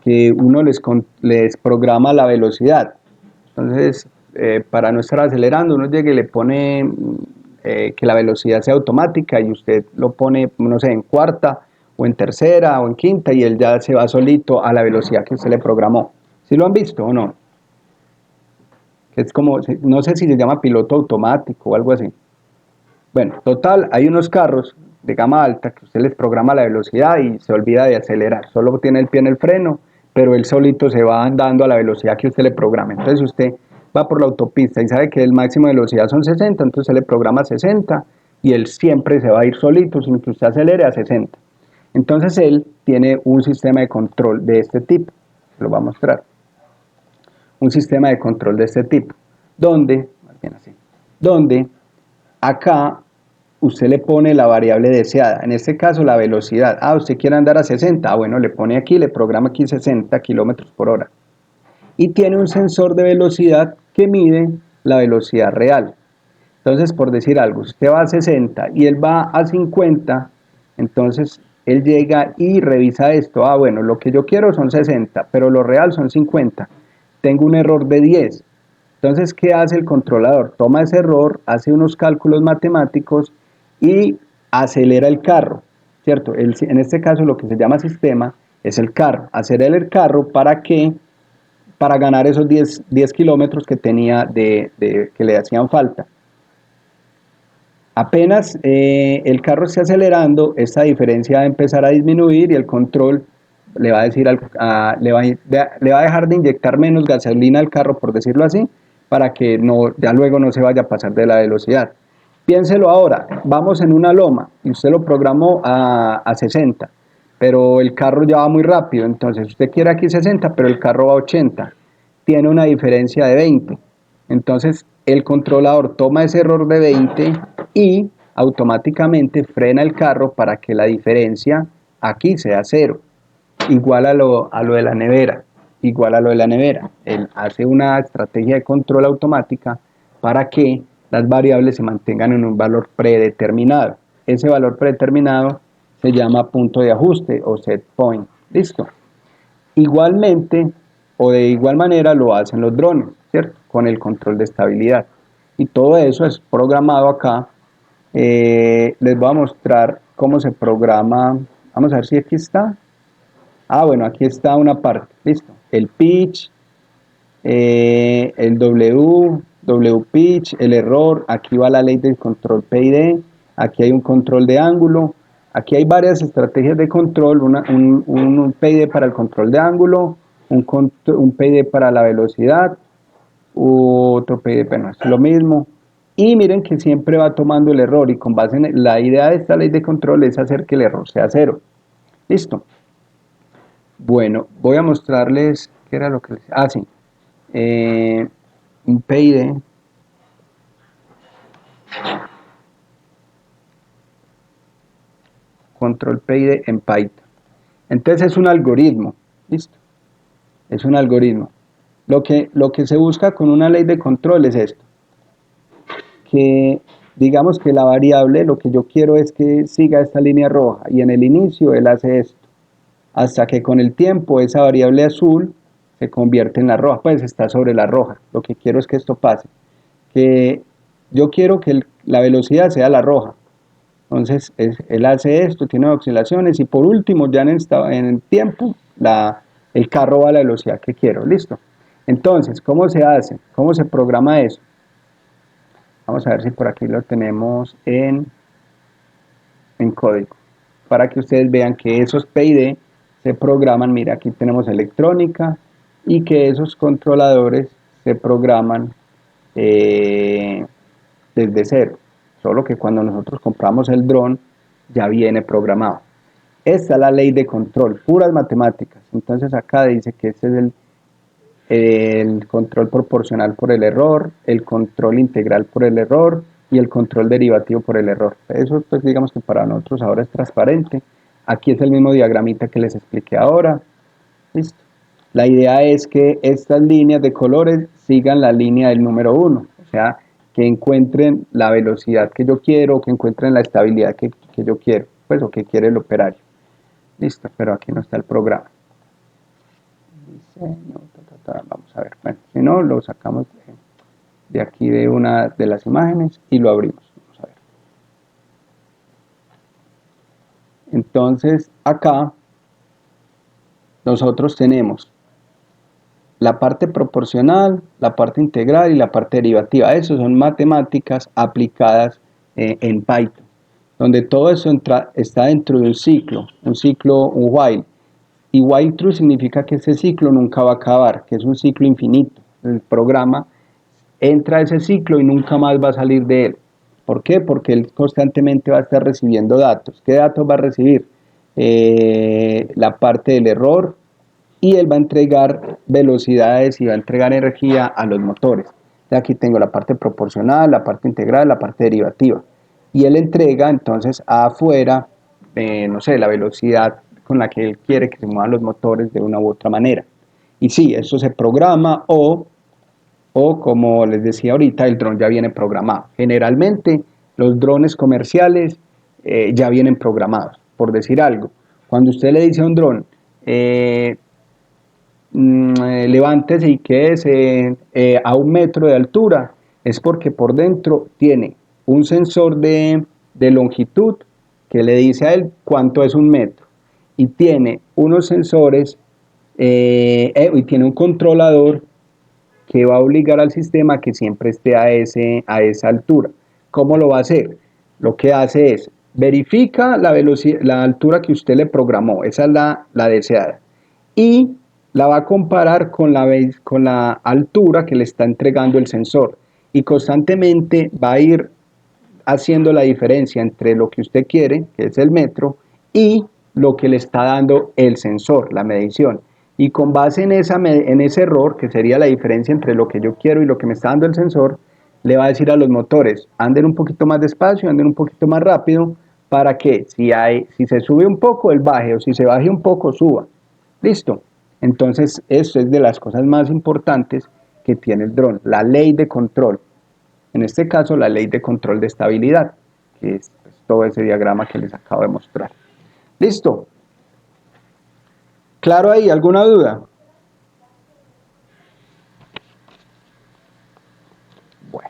[SPEAKER 1] que uno les programa la velocidad. Entonces, para no estar acelerando, uno llega y le pone que la velocidad sea automática y usted lo pone, no sé, en cuarta o en tercera o en quinta y él ya se va solito a la velocidad que usted le programó. ¿Sí lo han visto o no? Es como, no sé si se llama piloto automático o algo así. Bueno, total, hay unos carros de gama alta que usted les programa la velocidad y se olvida de acelerar. Solo tiene el pie en el freno, pero él solito se va andando a la velocidad que usted le programa. Entonces usted va por la autopista y sabe que el máximo de velocidad son 60, entonces usted le programa 60 y él siempre se va a ir solito sin que usted acelere a 60. Entonces él tiene un sistema de control de este tipo. Lo va a mostrar. Un sistema de control de este tipo, donde acá usted le pone la variable deseada, en este caso la velocidad. Usted quiere andar a 60, bueno, le pone aquí, le programa aquí 60 kilómetros por hora. Y tiene un sensor de velocidad que mide la velocidad real. Entonces, por decir algo, si usted va a 60 y él va a 50, entonces él llega y revisa esto. Bueno, lo que yo quiero son 60, pero lo real son 50. Tengo un error de 10. Entonces, ¿qué hace el controlador? Toma ese error, hace unos cálculos matemáticos y acelera el carro, ¿cierto? En este caso lo que se llama sistema es el carro. Acelera el carro ¿para qué? Para ganar esos 10 kilómetros que tenía que le hacían falta. Apenas el carro esté acelerando, esta diferencia va a empezar a disminuir y el control le va a decir le va a dejar de inyectar menos gasolina al carro, por decirlo así, para que ya luego no se vaya a pasar de la velocidad. Piénselo ahora, vamos en una loma y usted lo programó a 60, pero el carro ya va muy rápido, entonces usted quiere aquí 60, pero el carro va a 80, tiene una diferencia de 20. Entonces el controlador toma ese error de 20 y automáticamente frena el carro para que la diferencia aquí sea 0, igual a lo de la nevera, Él hace una estrategia de control automática para que las variables se mantengan en un valor predeterminado. Ese valor predeterminado se llama punto de ajuste o set point. ¿Listo? Igualmente, o de igual manera lo hacen los drones, ¿cierto? Con el control de estabilidad. Y todo eso es programado acá. Les voy a mostrar cómo se programa. Vamos a ver si aquí está. Bueno, aquí está una parte. Listo. El pitch, el W pitch, el error. Aquí va la ley del control PID. Aquí hay un control de ángulo. Aquí hay varias estrategias de control, un PID para el control de ángulo, un PID para la velocidad, otro PID, bueno, es lo mismo, Y miren que siempre va tomando el error y con base en la idea de esta ley de control es hacer que el error sea cero. Listo. Bueno, voy a mostrarles qué era lo que les... Ah, sí. Un PID. Control PID en Python. Entonces es un algoritmo. Listo. Es un algoritmo. Lo que se busca con una ley de control es esto. Que digamos que la variable, lo que yo quiero es que siga esta línea roja y en el inicio él hace esto. Hasta que con el tiempo esa variable azul se convierte en la roja, pues está sobre la roja. Lo que quiero es que esto pase. Que yo quiero que la velocidad sea la roja. Entonces él hace esto, tiene oscilaciones y por último ya en el tiempo el carro va a la velocidad que quiero. Listo. Entonces, ¿cómo se hace? ¿Cómo se programa eso? Vamos a ver si por aquí lo tenemos en código. Para que ustedes vean que esos PID se programan, mira, aquí tenemos electrónica, y que esos controladores se programan desde cero. Solo que cuando nosotros compramos el dron, ya viene programado. Esta es la ley de control, puras matemáticas. Entonces acá dice que este es el control proporcional por el error, el control integral por el error y el control derivativo por el error. Eso pues digamos que para nosotros ahora es transparente. Aquí es el mismo diagramita que les expliqué ahora. ¿Listo? La idea es que estas líneas de colores sigan la línea del número 1, o sea, que encuentren la velocidad que yo quiero, que encuentren la estabilidad que yo quiero, pues o que quiere el operario. Listo, pero aquí no está el programa. Diseño, vamos a ver, bueno, si no, lo sacamos de aquí de una de las imágenes y lo abrimos. Vamos a ver. Entonces, acá nosotros tenemos la parte proporcional, la parte integral y la parte derivativa. Eso son matemáticas aplicadas en Python, donde todo eso está dentro de un ciclo, un while. Y while true significa que ese ciclo nunca va a acabar, que es un ciclo infinito. El programa entra a ese ciclo y nunca más va a salir de él. ¿Por qué? Porque él constantemente va a estar recibiendo datos. ¿Qué datos va a recibir? La parte del error, y él va a entregar velocidades y va a entregar energía a los motores. Aquí tengo la parte proporcional, la parte integral, la parte derivativa. Y él entrega entonces afuera, no sé, la velocidad con la que él quiere que se muevan los motores de una u otra manera. Y sí, eso se programa o como les decía ahorita, el dron ya viene programado. Generalmente los drones comerciales ya vienen programados, por decir algo. Cuando usted le dice a un dron, levántese y quédese a 1 metro de altura, es porque por dentro tiene un sensor de longitud que le dice a él cuánto es 1 metro, y tiene unos sensores y tiene un controlador que va a obligar al sistema a que siempre esté a esa altura. ¿Cómo lo va a hacer? Lo que hace es verifica la velocidad, la altura que usted le programó, esa es la deseada, y la va a comparar con la altura que le está entregando el sensor, y constantemente va a ir haciendo la diferencia entre lo que usted quiere, que es el metro, y lo que le está dando el sensor, la medición. Y con base en ese error, que sería la diferencia entre lo que yo quiero y lo que me está dando el sensor, le va a decir a los motores, anden un poquito más despacio, anden un poquito más rápido, para que si se sube un poco, él baje, o si se baje un poco, suba. ¿Listo? Entonces, esto es de las cosas más importantes que tiene el dron, la ley de control. En este caso, la ley de control de estabilidad, que es pues, todo ese diagrama que les acabo de mostrar. ¿Listo? ¿Claro ahí? ¿Alguna duda? Bueno.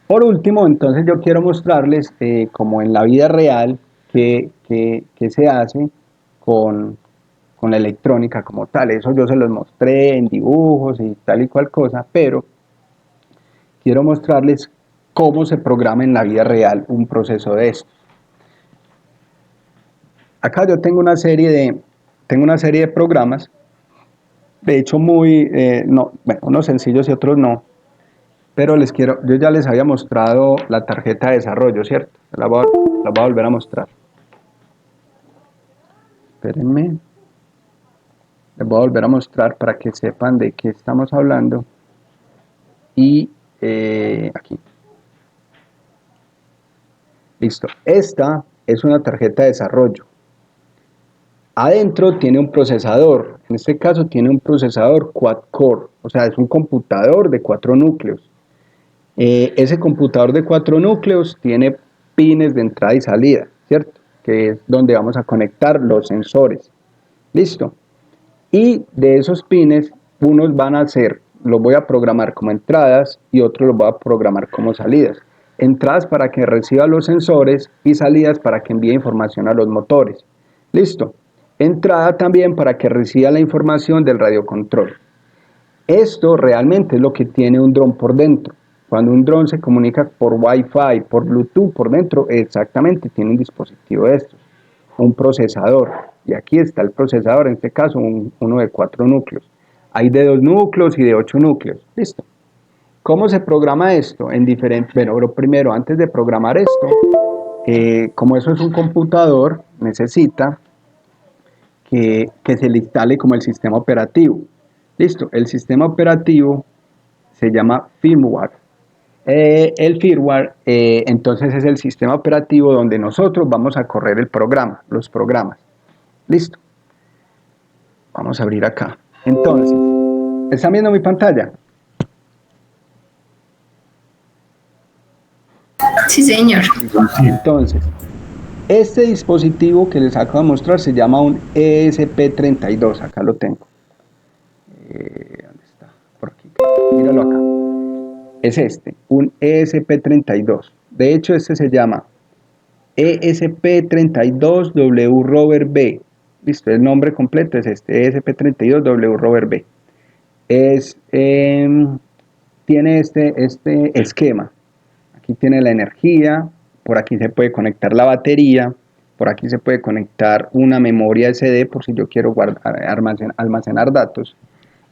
[SPEAKER 1] Por último, entonces yo quiero mostrarles, como en la vida real, qué se hace con la electrónica como tal. Eso yo se los mostré en dibujos y tal y cual cosa, pero quiero mostrarles cómo se programa en la vida real un proceso de esto. Acá yo tengo una serie de programas, de hecho unos sencillos y otros no, pero yo ya les había mostrado la tarjeta de desarrollo, ¿cierto? La voy a volver a mostrar. Espérenme. Les voy a volver a mostrar para que sepan de qué estamos hablando. Y aquí. Listo. Esta es una tarjeta de desarrollo. Adentro tiene un procesador. En este caso tiene un procesador quad-core. O sea, es un computador de 4 núcleos. Ese computador de 4 núcleos tiene pines de entrada y salida, ¿cierto? Que es donde vamos a conectar los sensores. Listo. Y de esos pines, unos van a ser, los voy a programar como entradas y otros los voy a programar como salidas. Entradas para que reciba los sensores y salidas para que envíe información a los motores. Listo. Entrada también para que reciba la información del radiocontrol. Esto realmente es lo que tiene un dron por dentro. Cuando un dron se comunica por Wi-Fi, por Bluetooth, por dentro, exactamente tiene un dispositivo de estos, un procesador. Y aquí está el procesador, en este caso uno de 4 núcleos. Hay de 2 núcleos y de 8 núcleos. Listo. ¿Cómo se programa esto? Bueno, primero, antes de programar esto, como eso es un computador, necesita que se le instale como el sistema operativo. Listo, el sistema operativo se llama firmware. El firmware, entonces es el sistema operativo donde nosotros vamos a correr el programa, los programas. Listo. Vamos a abrir acá. Entonces, ¿están viendo mi pantalla?
[SPEAKER 2] Sí, señor.
[SPEAKER 1] Entonces, este dispositivo que les acabo de mostrar se llama un ESP32. Acá lo tengo. ¿Dónde está? Por aquí. Míralo acá. Es este, un ESP32. De hecho, este se llama ESP32W Rover B. Listo, el nombre completo es este, ESP32W Rover B. Tiene este esquema. Aquí tiene la energía, por aquí se puede conectar la batería, por aquí se puede conectar una memoria SD por si yo quiero almacenar datos.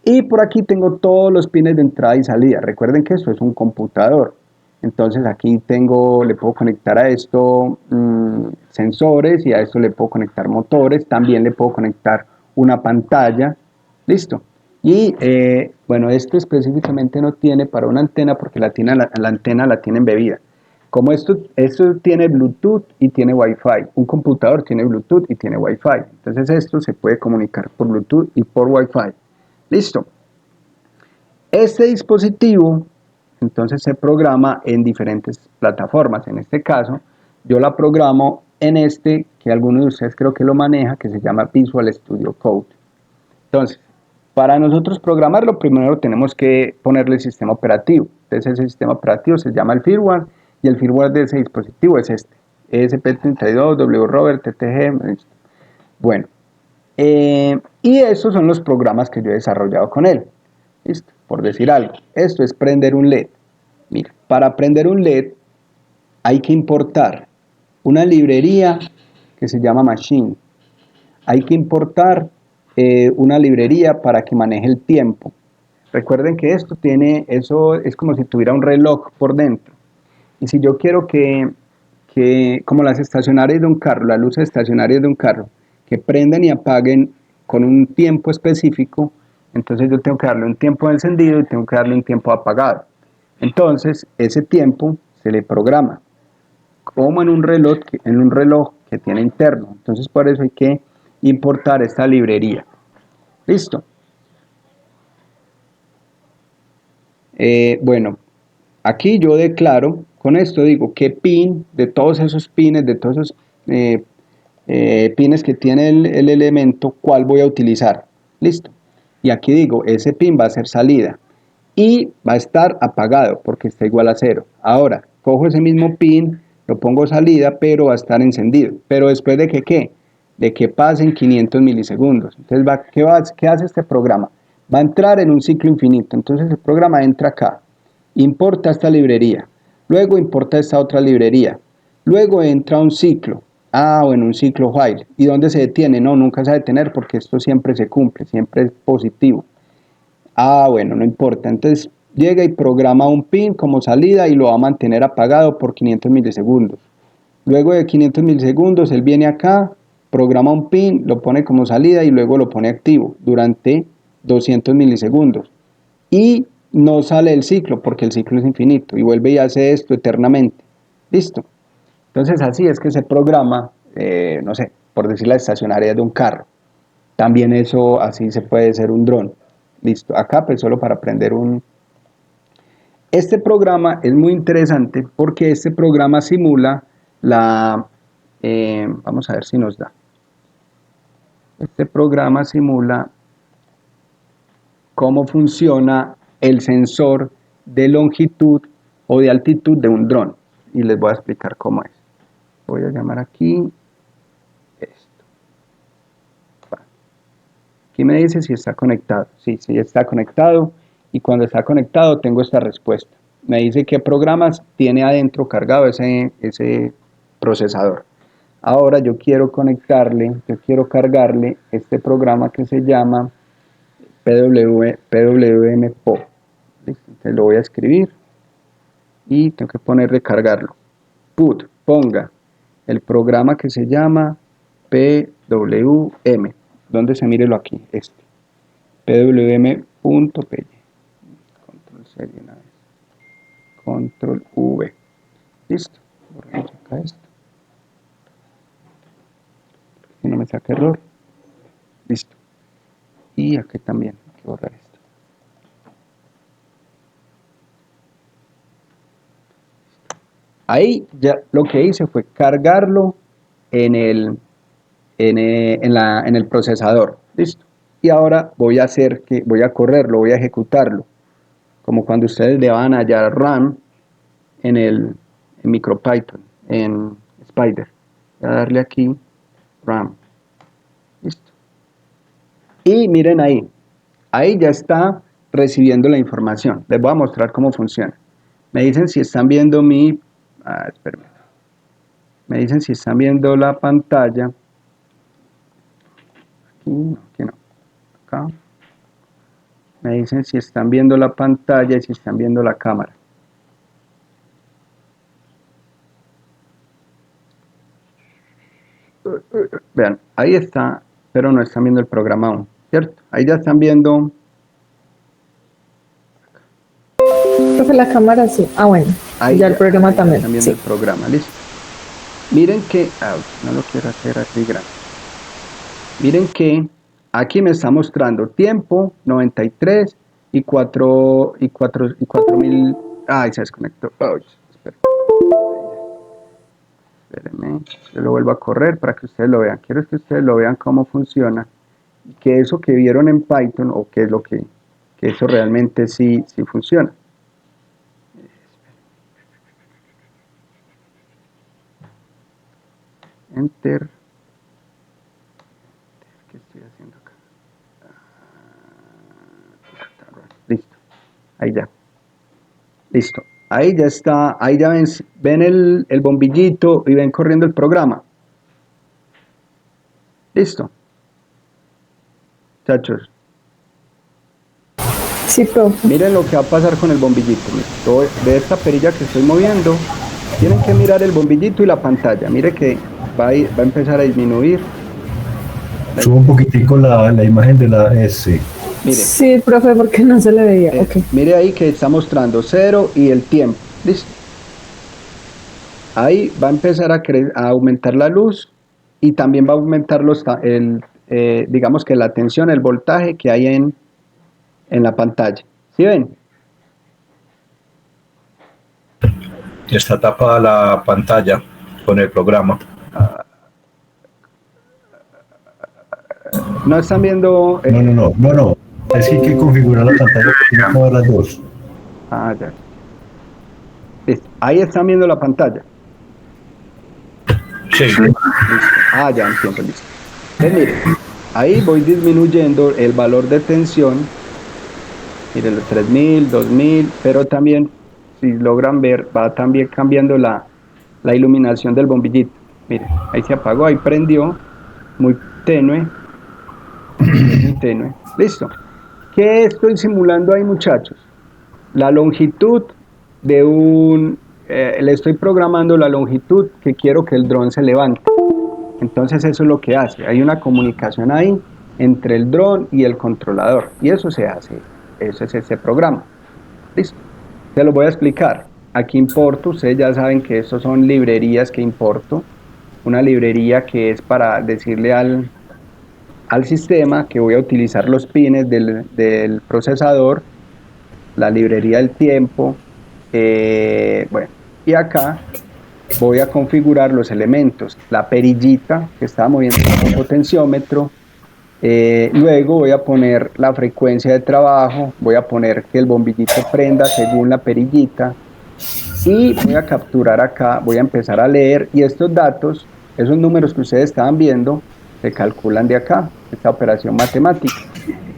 [SPEAKER 1] Y por aquí tengo todos los pines de entrada y salida. Recuerden que esto es un computador. Entonces aquí le puedo conectar a esto sensores y a esto le puedo conectar motores. También le puedo conectar una pantalla. Listo. Y bueno, esto específicamente no tiene para una antena porque la antena la tiene embebida. Como esto tiene Bluetooth y tiene Wi-Fi. Un computador tiene Bluetooth y tiene Wi-Fi. Entonces esto se puede comunicar por Bluetooth y por Wi-Fi. Listo. Este dispositivo entonces se programa en diferentes plataformas. En este caso, yo la programo en que alguno de ustedes creo que lo maneja, que se llama Visual Studio Code. Entonces, para nosotros programarlo, primero tenemos que ponerle el sistema operativo. Entonces, ese sistema operativo se llama el firmware, y el firmware de ese dispositivo es este, ESP32, W Rover, TTG. Bueno, y esos son los programas que yo he desarrollado con él. ¿Listo? Por decir algo, esto es prender un LED. Mira, para prender un LED hay que importar una librería que se llama Machine. Hay que importar una librería para que maneje el tiempo. Recuerden que eso es como si tuviera un reloj por dentro. Y si yo quiero que como las estacionarias de un carro, las luces estacionarias de un carro, que prendan y apaguen con un tiempo específico, entonces yo tengo que darle un tiempo de encendido y tengo que darle un tiempo apagado. Entonces, ese tiempo se le programa, como en un reloj que tiene interno. Entonces, por eso hay que importar esta librería. Listo. Bueno, aquí yo declaro, con esto digo qué pin de todos esos pines, de todos esos pines que tiene el elemento, cuál voy a utilizar. Listo. Y aquí digo, ese pin va a ser salida y va a estar apagado porque está igual a 0. Ahora, cojo ese mismo pin, lo pongo salida, pero va a estar encendido. Pero después de que, ¿qué? De que pasen 500 milisegundos. Entonces, ¿qué hace este programa? Va a entrar en un ciclo infinito. Entonces, el programa entra acá, importa esta librería, luego importa esta otra librería, luego entra un ciclo. Bueno, un ciclo while. ¿Y dónde se detiene? No, nunca se va a detener porque esto siempre se cumple, siempre es positivo. Bueno, no importa. Entonces llega y programa un pin como salida y lo va a mantener apagado por 500 milisegundos. Luego de 500 milisegundos, él viene acá, programa un pin, lo pone como salida y luego lo pone activo durante 200 milisegundos. Y no sale del ciclo porque el ciclo es infinito y vuelve y hace esto eternamente. ¿Listo? Entonces así es que se programa, no sé, por decir la estacionaria de un carro. También eso así se puede hacer un dron. Listo. Acá pues solo para aprender un... Este programa es muy interesante porque este programa simula la... vamos a ver si nos da. Este programa simula cómo funciona el sensor de longitud o de altitud de un dron. Y les voy a explicar cómo es. Voy a llamar aquí esto. Aquí me dice si está conectado. Sí, sí está conectado. Y cuando está conectado tengo esta respuesta. Me dice qué programas tiene adentro cargado ese procesador. Ahora yo quiero cargarle este programa que se llama PWMPO. Entonces lo voy a escribir y tengo que poner recargarlo. Ponga el programa que se llama PWM. ¿Dónde se mírelo aquí? Este. PWM.py. Control serie una vez. Control V. Listo. Borramos acá esto. Que no me saque error. Listo. Y aquí también hay que borrar esto. Ahí ya lo que hice fue cargarlo en el procesador. Listo. Y ahora voy a correrlo, voy a ejecutarlo. Como cuando ustedes le van a hallar RAM en MicroPython, en Spider. Voy a darle aquí RAM. Listo. Y miren ahí ya está recibiendo la información. Les voy a mostrar cómo funciona. Me dicen si están viendo espérenme. Me dicen si están viendo la pantalla. Aquí no. Acá. Me dicen si están viendo la pantalla y si están viendo la cámara. Vean, ahí está, pero no están viendo el programa aún, ¿cierto? Ahí ya están viendo.
[SPEAKER 6] Profe, la cámara sí. Ah, bueno.
[SPEAKER 1] Ahí
[SPEAKER 6] ya el programa
[SPEAKER 1] ahí
[SPEAKER 6] también.
[SPEAKER 1] Están viendo
[SPEAKER 6] Sí.
[SPEAKER 1] el programa, listo. Miren que, no lo quiero hacer así grande. Miren que aquí me está mostrando tiempo 93 y 4000. Ay, se desconectó. Espérenme, yo lo vuelvo a correr para que ustedes lo vean. Quiero que ustedes lo vean cómo funciona y que eso que vieron en Python o qué es lo que eso realmente sí funciona. Enter. ¿Qué estoy haciendo acá? Listo. Ahí ya. Listo. Ahí ya está. Ahí ya ven el bombillito y ven corriendo el programa. Listo. Muchachos.
[SPEAKER 6] Sí, profe.
[SPEAKER 1] Miren lo que va a pasar con el bombillito. De esta perilla que estoy moviendo, tienen que mirar el bombillito y la pantalla. Mire que va a empezar a disminuir.
[SPEAKER 4] Subo un poquitico la imagen de la S.
[SPEAKER 1] Mire,
[SPEAKER 6] Sí, profe, porque no se le veía. Ok.
[SPEAKER 1] mire ahí que está mostrando 0 y el tiempo. Listo. Ahí va a empezar a aumentar la luz y también va a aumentar digamos que la tensión, el voltaje que hay en la pantalla. ¿Sí ven?
[SPEAKER 5] Está tapada la pantalla con el programa.
[SPEAKER 1] No están viendo.
[SPEAKER 4] No. Es que hay que configurar la pantalla para todas las dos.
[SPEAKER 1] Ya. Listo. Ahí están viendo la pantalla.
[SPEAKER 5] Sí.
[SPEAKER 1] Listo. Ya entiendo, listo. Entonces, miren, ahí voy disminuyendo el valor de tensión. Miren, los 3000, 2000, pero también, si logran ver, va también cambiando la iluminación del bombillito. Miren, ahí se apagó, ahí prendió, muy tenue. Muy tenue. Listo. ¿Qué estoy simulando ahí, muchachos? la longitud le estoy programando la longitud que quiero que el dron se levante. Entonces eso es lo que hace, hay una comunicación ahí entre el dron y el controlador, y eso se hace, eso es ese programa. Listo, te lo voy a explicar. Aquí importo, ustedes ya saben que estos son librerías que importo, una librería que es para decirle al sistema que voy a utilizar los pines del procesador, la librería del tiempo, bueno, y acá voy a configurar los elementos, la perillita que está moviendo el potenciómetro, luego voy a poner la frecuencia de trabajo, voy a poner que el bombillito prenda según la perillita, y voy a capturar acá, voy a empezar a leer, y estos datos, esos números que ustedes estaban viendo, se calculan de acá, esta operación matemática.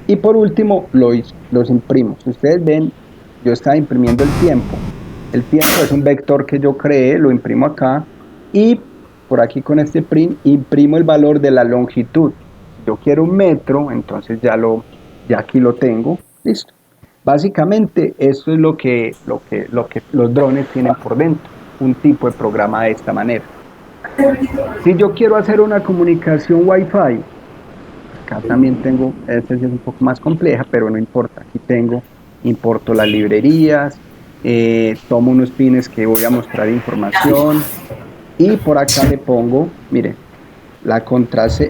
[SPEAKER 1] Y por último, los imprimo. Si ustedes ven, yo estaba imprimiendo el tiempo. El tiempo es un vector que yo creé, lo imprimo acá, y por aquí con este print imprimo el valor de la longitud. Yo quiero 1 metro, entonces ya aquí lo tengo, listo. Básicamente esto es lo que los drones tienen por dentro, un tipo de programa de esta manera. Si yo quiero hacer una comunicación Wi-Fi, acá también tengo, esta es un poco más compleja, pero no importa, aquí importo las librerías, tomo unos pines que voy a mostrar información, y por acá le pongo, miren,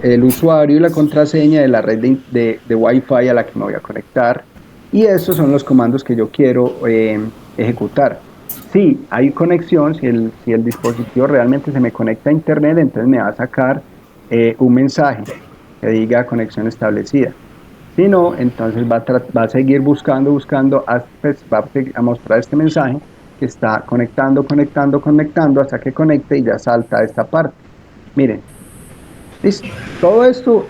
[SPEAKER 1] el usuario y la contraseña de la red de Wi-Fi a la que me voy a conectar, y esos son los comandos que yo quiero ejecutar. Si hay conexión, si el dispositivo realmente se me conecta a internet, entonces me va a sacar un mensaje que diga conexión establecida. Si no, entonces va a seguir buscando, pues va a mostrar este mensaje que está conectando hasta que conecte, y ya salta a esta parte. Miren, listo. Todo esto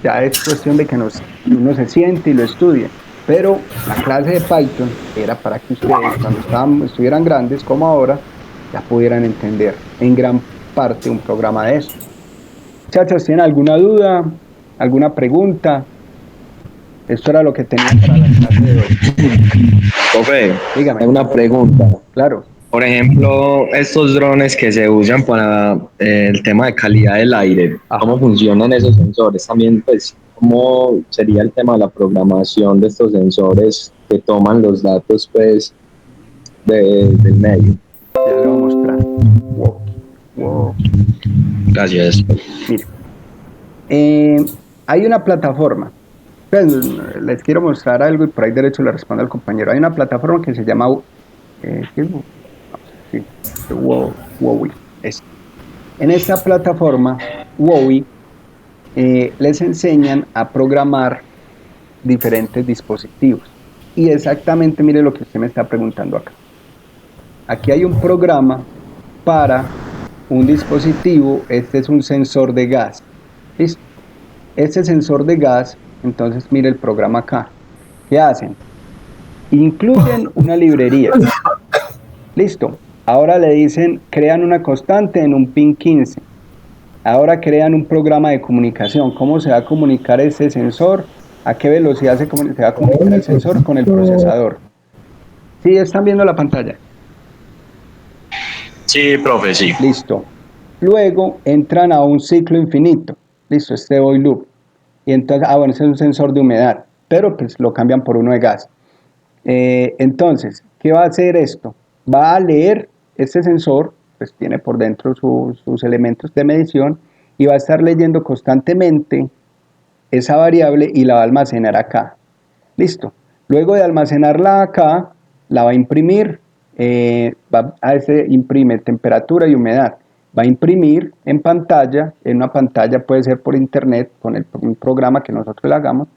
[SPEAKER 1] ya es cuestión de que uno se siente y lo estudie, pero la clase de Python era para que ustedes, cuando estuvieran grandes como ahora, ya pudieran entender en gran parte un programa de eso. Muchachos, ¿tienen alguna duda? ¿Alguna pregunta? Esto era lo que tenía para la clase de hoy.
[SPEAKER 7] Profe,
[SPEAKER 1] Dígame.
[SPEAKER 7] hay una pregunta.
[SPEAKER 1] Claro.
[SPEAKER 7] Por ejemplo, estos drones que se usan para el tema de calidad del aire, ¿cómo funcionan esos sensores? También, pues, ¿cómo sería el tema de la programación de estos sensores que toman los datos, pues, del medio?
[SPEAKER 1] Ya le voy a mostrar. Wow.
[SPEAKER 7] Gracias.
[SPEAKER 1] Mire, hay una plataforma. Pues, les quiero mostrar algo y por ahí derecho le respondo al compañero. Hay una plataforma que se llama WOWI. En esta plataforma WOWI les enseñan a programar diferentes dispositivos, y exactamente mire lo que usted me está preguntando acá. Aquí hay un programa para un dispositivo. Este es un sensor de gas. ¿Listo? Este sensor de gas, entonces mire el programa acá. ¿Qué hacen? Incluyen una librería. Listo. Ahora le dicen, crean una constante en un pin 15. Ahora crean un programa de comunicación. ¿Cómo se va a comunicar ese sensor? ¿A qué velocidad se va a comunicar el sensor con el procesador? ¿Sí están viendo la pantalla?
[SPEAKER 7] Sí, profe, sí.
[SPEAKER 1] Listo. Luego entran a un ciclo infinito. Listo, este while loop. Y entonces, bueno, ese es un sensor de humedad, pero pues lo cambian por uno de gas. Entonces, ¿qué va a hacer esto? Va a leer este sensor, pues tiene por dentro sus elementos de medición, y va a estar leyendo constantemente esa variable y la va a almacenar acá. Listo. Luego de almacenarla acá, la va a imprimir, imprime temperatura y humedad. Va a imprimir en pantalla, en una pantalla puede ser por internet, con un programa que nosotros le hagamos,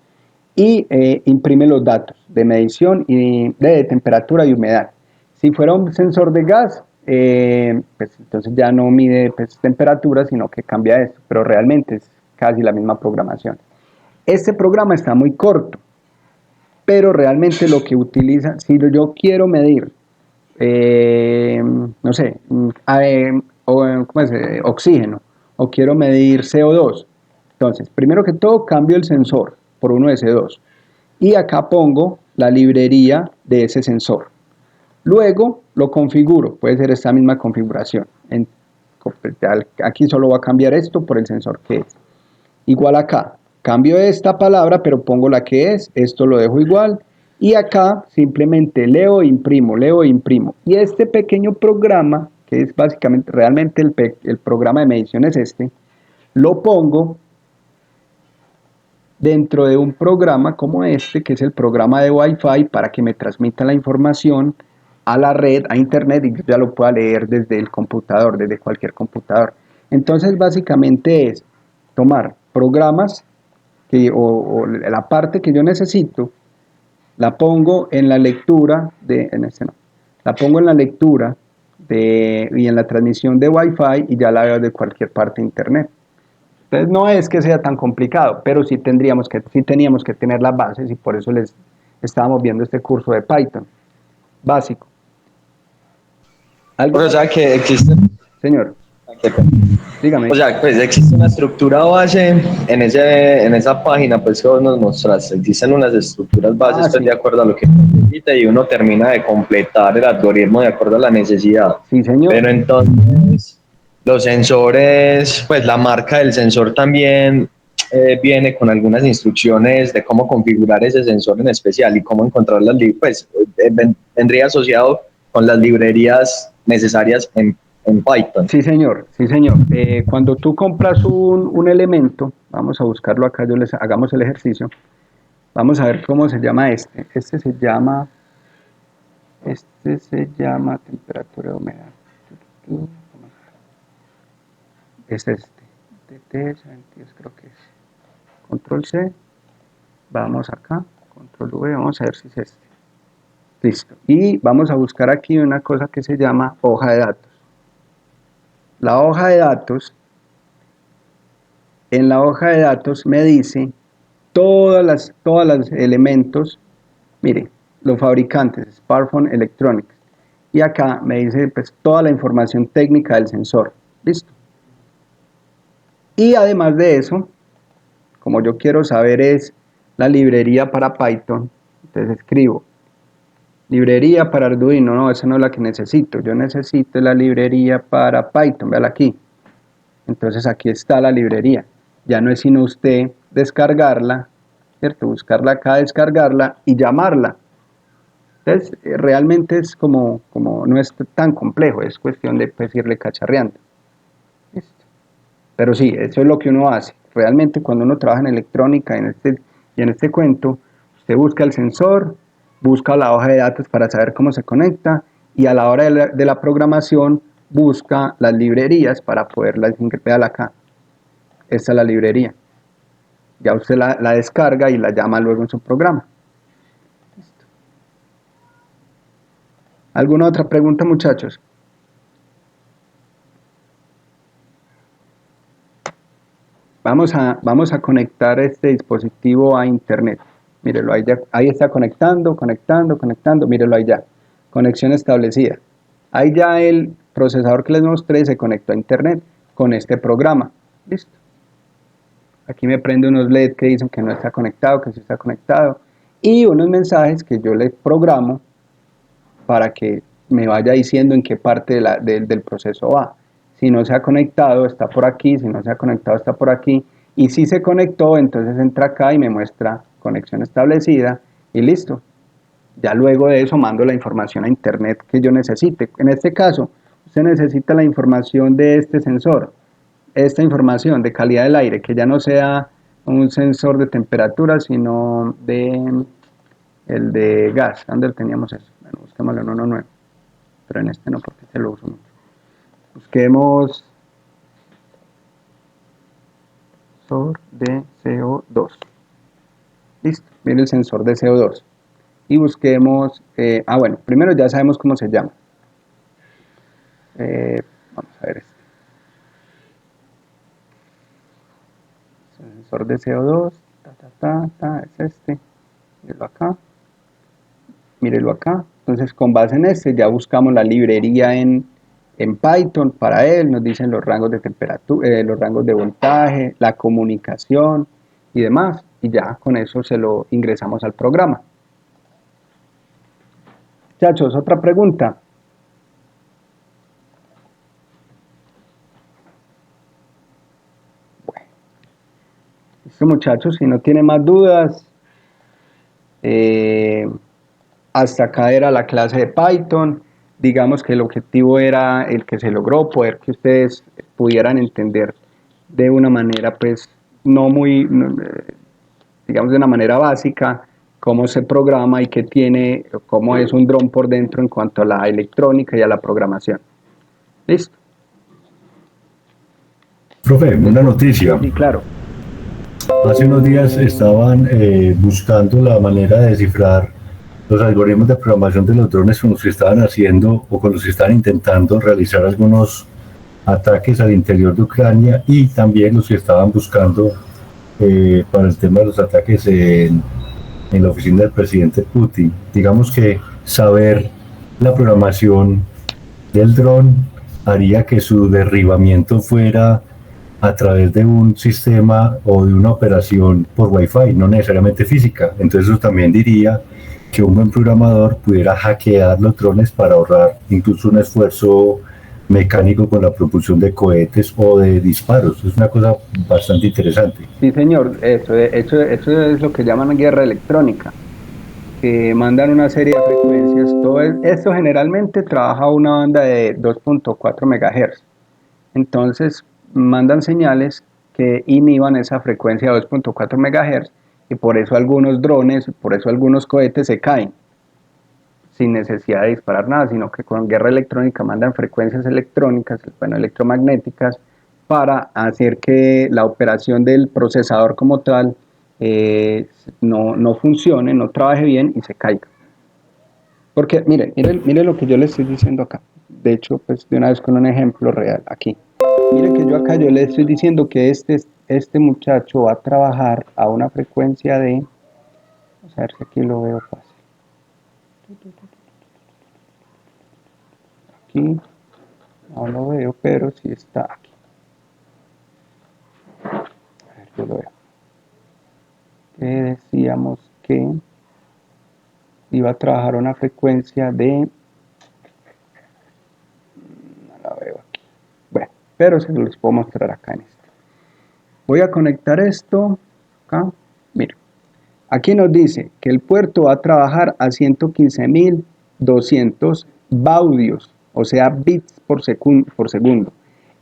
[SPEAKER 1] y imprime los datos de medición y de temperatura y humedad. Si fuera un sensor de gas, pues entonces ya no mide temperatura, sino que cambia esto, pero realmente es casi la misma programación. Este programa está muy corto, pero realmente lo que utiliza, si yo quiero medir, no sé, oxígeno, o quiero medir CO2, entonces, primero que todo, cambio el sensor por uno de CO2, y acá pongo la librería de ese sensor. Luego lo configuro, puede ser esta misma configuración. Aquí solo va a cambiar esto por el sensor que es. Igual acá, cambio esta palabra, pero pongo la que es, esto lo dejo igual, y acá simplemente leo e imprimo, leo e imprimo. Y este pequeño programa, que es básicamente, realmente el programa de medición es este, lo pongo dentro de un programa como este, que es el programa de Wi-Fi, para que me transmita la información a la red, a internet, y yo ya lo pueda leer desde el computador, desde cualquier computador. Entonces básicamente es tomar programas o la parte que yo necesito, la pongo en la lectura la pongo en la lectura y en la transmisión de Wi-Fi, y ya la veo de cualquier parte de internet. Entonces no es que sea tan complicado, pero sí teníamos que tener las bases, y por eso les estábamos viendo este curso de Python básico. ¿Algo?
[SPEAKER 7] O sea que existe,
[SPEAKER 1] Señor, dígame.
[SPEAKER 7] o sea, pues existe una estructura base en esa página, pues que vos nos mostraste. Existen unas estructuras bases, pues
[SPEAKER 1] Sí.
[SPEAKER 7] de acuerdo a lo que necesita, y uno termina de completar el algoritmo de acuerdo a la necesidad.
[SPEAKER 1] Sí, señor.
[SPEAKER 7] Pero entonces, los sensores, pues la marca del sensor también viene con algunas instrucciones de cómo configurar ese sensor en especial y cómo encontrar pues vendría asociado con las librerías necesarias en Python.
[SPEAKER 1] Sí, señor, sí, señor. Cuando tú compras un elemento, vamos a buscarlo acá, hagamos el ejercicio. Vamos a ver cómo se llama este. Este se llama temperatura de humedad. Es este. DT72 creo que es. Control C. Vamos acá. Control V. Vamos a ver si es este. Listo. Y vamos a buscar aquí una cosa que se llama hoja de datos. La hoja de datos, en la hoja de datos me dice todos los elementos, mire, los fabricantes, Smartphone Electronics, y acá me dice pues toda la información técnica del sensor. Listo. Y además de eso, como yo quiero saber es la librería para Python, entonces escribo librería para Arduino. No, esa no es la que necesito, yo necesito la librería para Python, véala aquí. Entonces aquí está la librería, ya no es sino usted descargarla, ¿cierto? Buscarla acá, descargarla y llamarla. Entonces realmente es como no es tan complejo, es cuestión de pues, irle cacharreando. ¿Listo? Pero sí, eso es lo que uno hace. Realmente cuando uno trabaja en electrónica y en este cuento, usted busca el sensor, busca la hoja de datos para saber cómo se conecta, y a la hora de la programación busca las librerías para poderlas ingresar acá. Esta es la librería. Ya usted la descarga y la llama luego en su programa. Listo. ¿Alguna otra pregunta, muchachos? Vamos a conectar este dispositivo a internet. Mírelo, ahí está conectando, mírelo ahí ya. Conexión establecida. Ahí ya el procesador que les mostré se conectó a internet con este programa. Listo. Aquí me prende unos LED que dicen que no está conectado, que sí está conectado, y unos mensajes que yo le programo para que me vaya diciendo en qué parte del proceso va. Si no se ha conectado, está por aquí; si no se ha conectado, está por aquí; y si se conectó, entonces entra acá y me muestra conexión establecida, y listo. Ya luego de eso mando la información a internet que yo necesite. En este caso, usted necesita la información de este sensor, esta información de calidad del aire, que ya no sea un sensor de temperatura, sino el de gas. ¿Dónde teníamos eso? Bueno, busquémoslo en uno nuevo, pero en este no, porque este lo uso mucho. Busquemos sensor de CO2. Listo, mire el sensor de CO2. Y busquemos, bueno, primero ya sabemos cómo se llama. Vamos a ver este. Sensor de CO2, es este. Mírelo acá. Entonces, con base en este, ya buscamos la librería en Python para él. Nos dicen los rangos de temperatura, los rangos de voltaje, la comunicación y demás. Y ya con eso se lo ingresamos al programa. Muchachos, otra pregunta. Bueno, listo, muchachos, si no tiene más dudas, hasta acá era la clase de Python. Digamos que el objetivo era el que se logró, poder que ustedes pudieran entender de una manera, pues, no muy, digamos, de una manera básica, cómo se programa y qué tiene, cómo es un dron por dentro en cuanto a la electrónica y a la programación. ¿Listo?
[SPEAKER 4] Profe, una noticia.
[SPEAKER 1] Sí, claro.
[SPEAKER 4] Hace unos días estaban buscando la manera de descifrar los algoritmos de programación de los drones con los que estaban haciendo o con los que estaban intentando realizar algunos ataques al interior de Ucrania, y también los que estaban buscando para el tema de los ataques en la oficina del presidente Putin. Digamos que saber la programación del dron haría que su derribamiento fuera a través de un sistema o de una operación por Wi-Fi, no necesariamente física. Entonces eso también diría que un buen programador pudiera hackear los drones para ahorrar incluso un esfuerzo mecánico con la propulsión de cohetes o de disparos. Es una cosa bastante interesante.
[SPEAKER 1] Sí, señor, eso es lo que llaman guerra electrónica, que mandan una serie de frecuencias. Esto generalmente trabaja una banda de 2.4 MHz. Entonces, mandan señales que inhiban esa frecuencia de 2.4 MHz, y por eso algunos drones, por eso algunos cohetes se caen sin necesidad de disparar nada, sino que con guerra electrónica mandan frecuencias electrónicas, bueno, electromagnéticas, para hacer que la operación del procesador como tal no funcione, no trabaje bien y se caiga. Porque mire lo que yo le estoy diciendo acá. De hecho, pues de una vez con un ejemplo real aquí. Mire que yo le estoy diciendo que este muchacho va a trabajar a una frecuencia de, vamos a ver si aquí lo veo fácil. Aquí no lo veo, pero sí está aquí. A ver, yo lo veo. Que decíamos que iba a trabajar a una frecuencia de, no la veo aquí. Bueno, pero se los puedo mostrar acá en este. Voy a conectar esto acá. Mira, aquí nos dice que el puerto va a trabajar a 115.200 baudios, o sea, bits por segundo.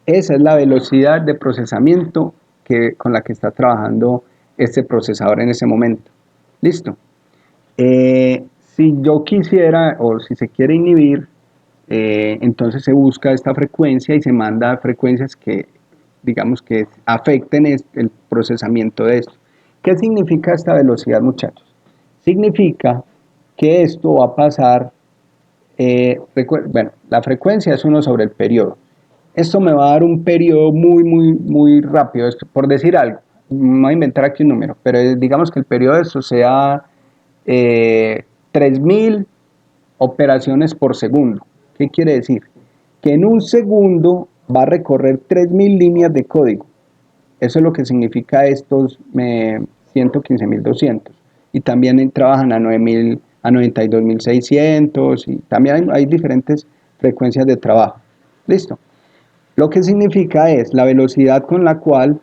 [SPEAKER 1] Esa es la velocidad de procesamiento con la que está trabajando este procesador en ese momento. ¿Listo? Si yo quisiera, o si se quiere inhibir, entonces se busca esta frecuencia y se manda frecuencias que, digamos, que afecten el procesamiento de esto. ¿Qué significa esta velocidad, muchachos? Significa que esto va a pasar, bueno, la frecuencia es 1 sobre el periodo. Esto me va a dar un periodo muy rápido, por decir algo. Me voy a inventar aquí un número, pero digamos que el periodo de esto sea 3.000 operaciones por segundo. ¿Qué quiere decir? Que en un segundo va a recorrer 3.000 líneas de código. Eso es lo que significa estos 115.200. Y también trabajan a 92.600, y también hay diferentes frecuencias de trabajo. ¿Listo? Lo que significa es la velocidad con la cual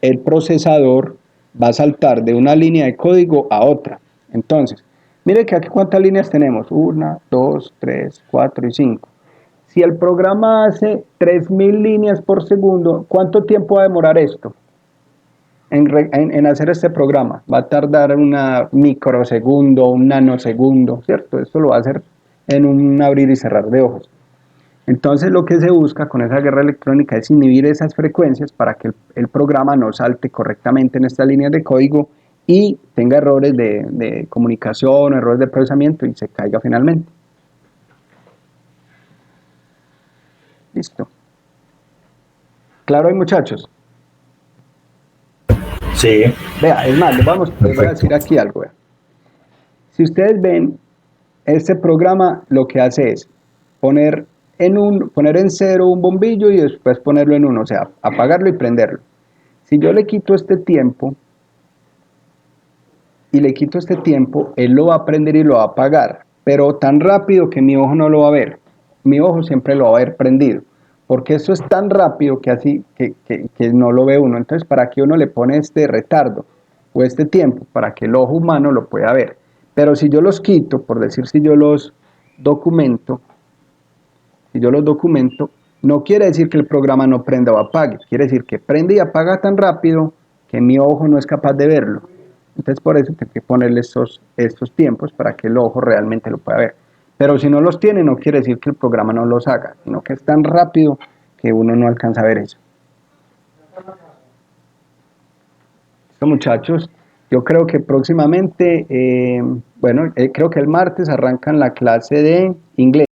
[SPEAKER 1] el procesador va a saltar de una línea de código a otra. Entonces, mire que aquí cuántas líneas tenemos. 1, 2, 3, 4 y 5. Si el programa hace 3.000 líneas por segundo, ¿cuánto tiempo va a demorar esto? En hacer este programa. Va a tardar un microsegundo, un nanosegundo, ¿cierto? Esto lo va a hacer en un abrir y cerrar de ojos. Entonces lo que se busca con esa guerra electrónica es inhibir esas frecuencias para que el programa no salte correctamente en estas líneas de código y tenga errores de comunicación, errores de procesamiento y se caiga finalmente. Listo. ¿Claro ahí, muchachos?
[SPEAKER 5] Sí.
[SPEAKER 1] Vea, es más, les voy a decir aquí algo. Vea. Si ustedes ven, este programa lo que hace es poner en 0 un bombillo y después ponerlo en 1, o sea, apagarlo y prenderlo. Si yo le quito este tiempo y le quito este tiempo, él lo va a prender y lo va a apagar. pero tan rápido que mi ojo no lo va a ver. Mi ojo siempre lo va a ver prendido, porque eso es tan rápido que así que no lo ve uno. Entonces, ¿para qué uno le pone este retardo o este tiempo? Para que el ojo humano lo pueda ver. Pero si yo los quito, por decir, si yo los documento, no quiere decir que el programa no prenda o apague, quiere decir que prende y apaga tan rápido que mi ojo no es capaz de verlo. Entonces por eso tengo que ponerle estos tiempos para que el ojo realmente lo pueda ver. Pero si no los tiene, no quiere decir que el programa no los haga, sino que es tan rápido que uno no alcanza a ver eso. Listo, muchachos, yo creo que próximamente, creo que el martes arrancan la clase de inglés.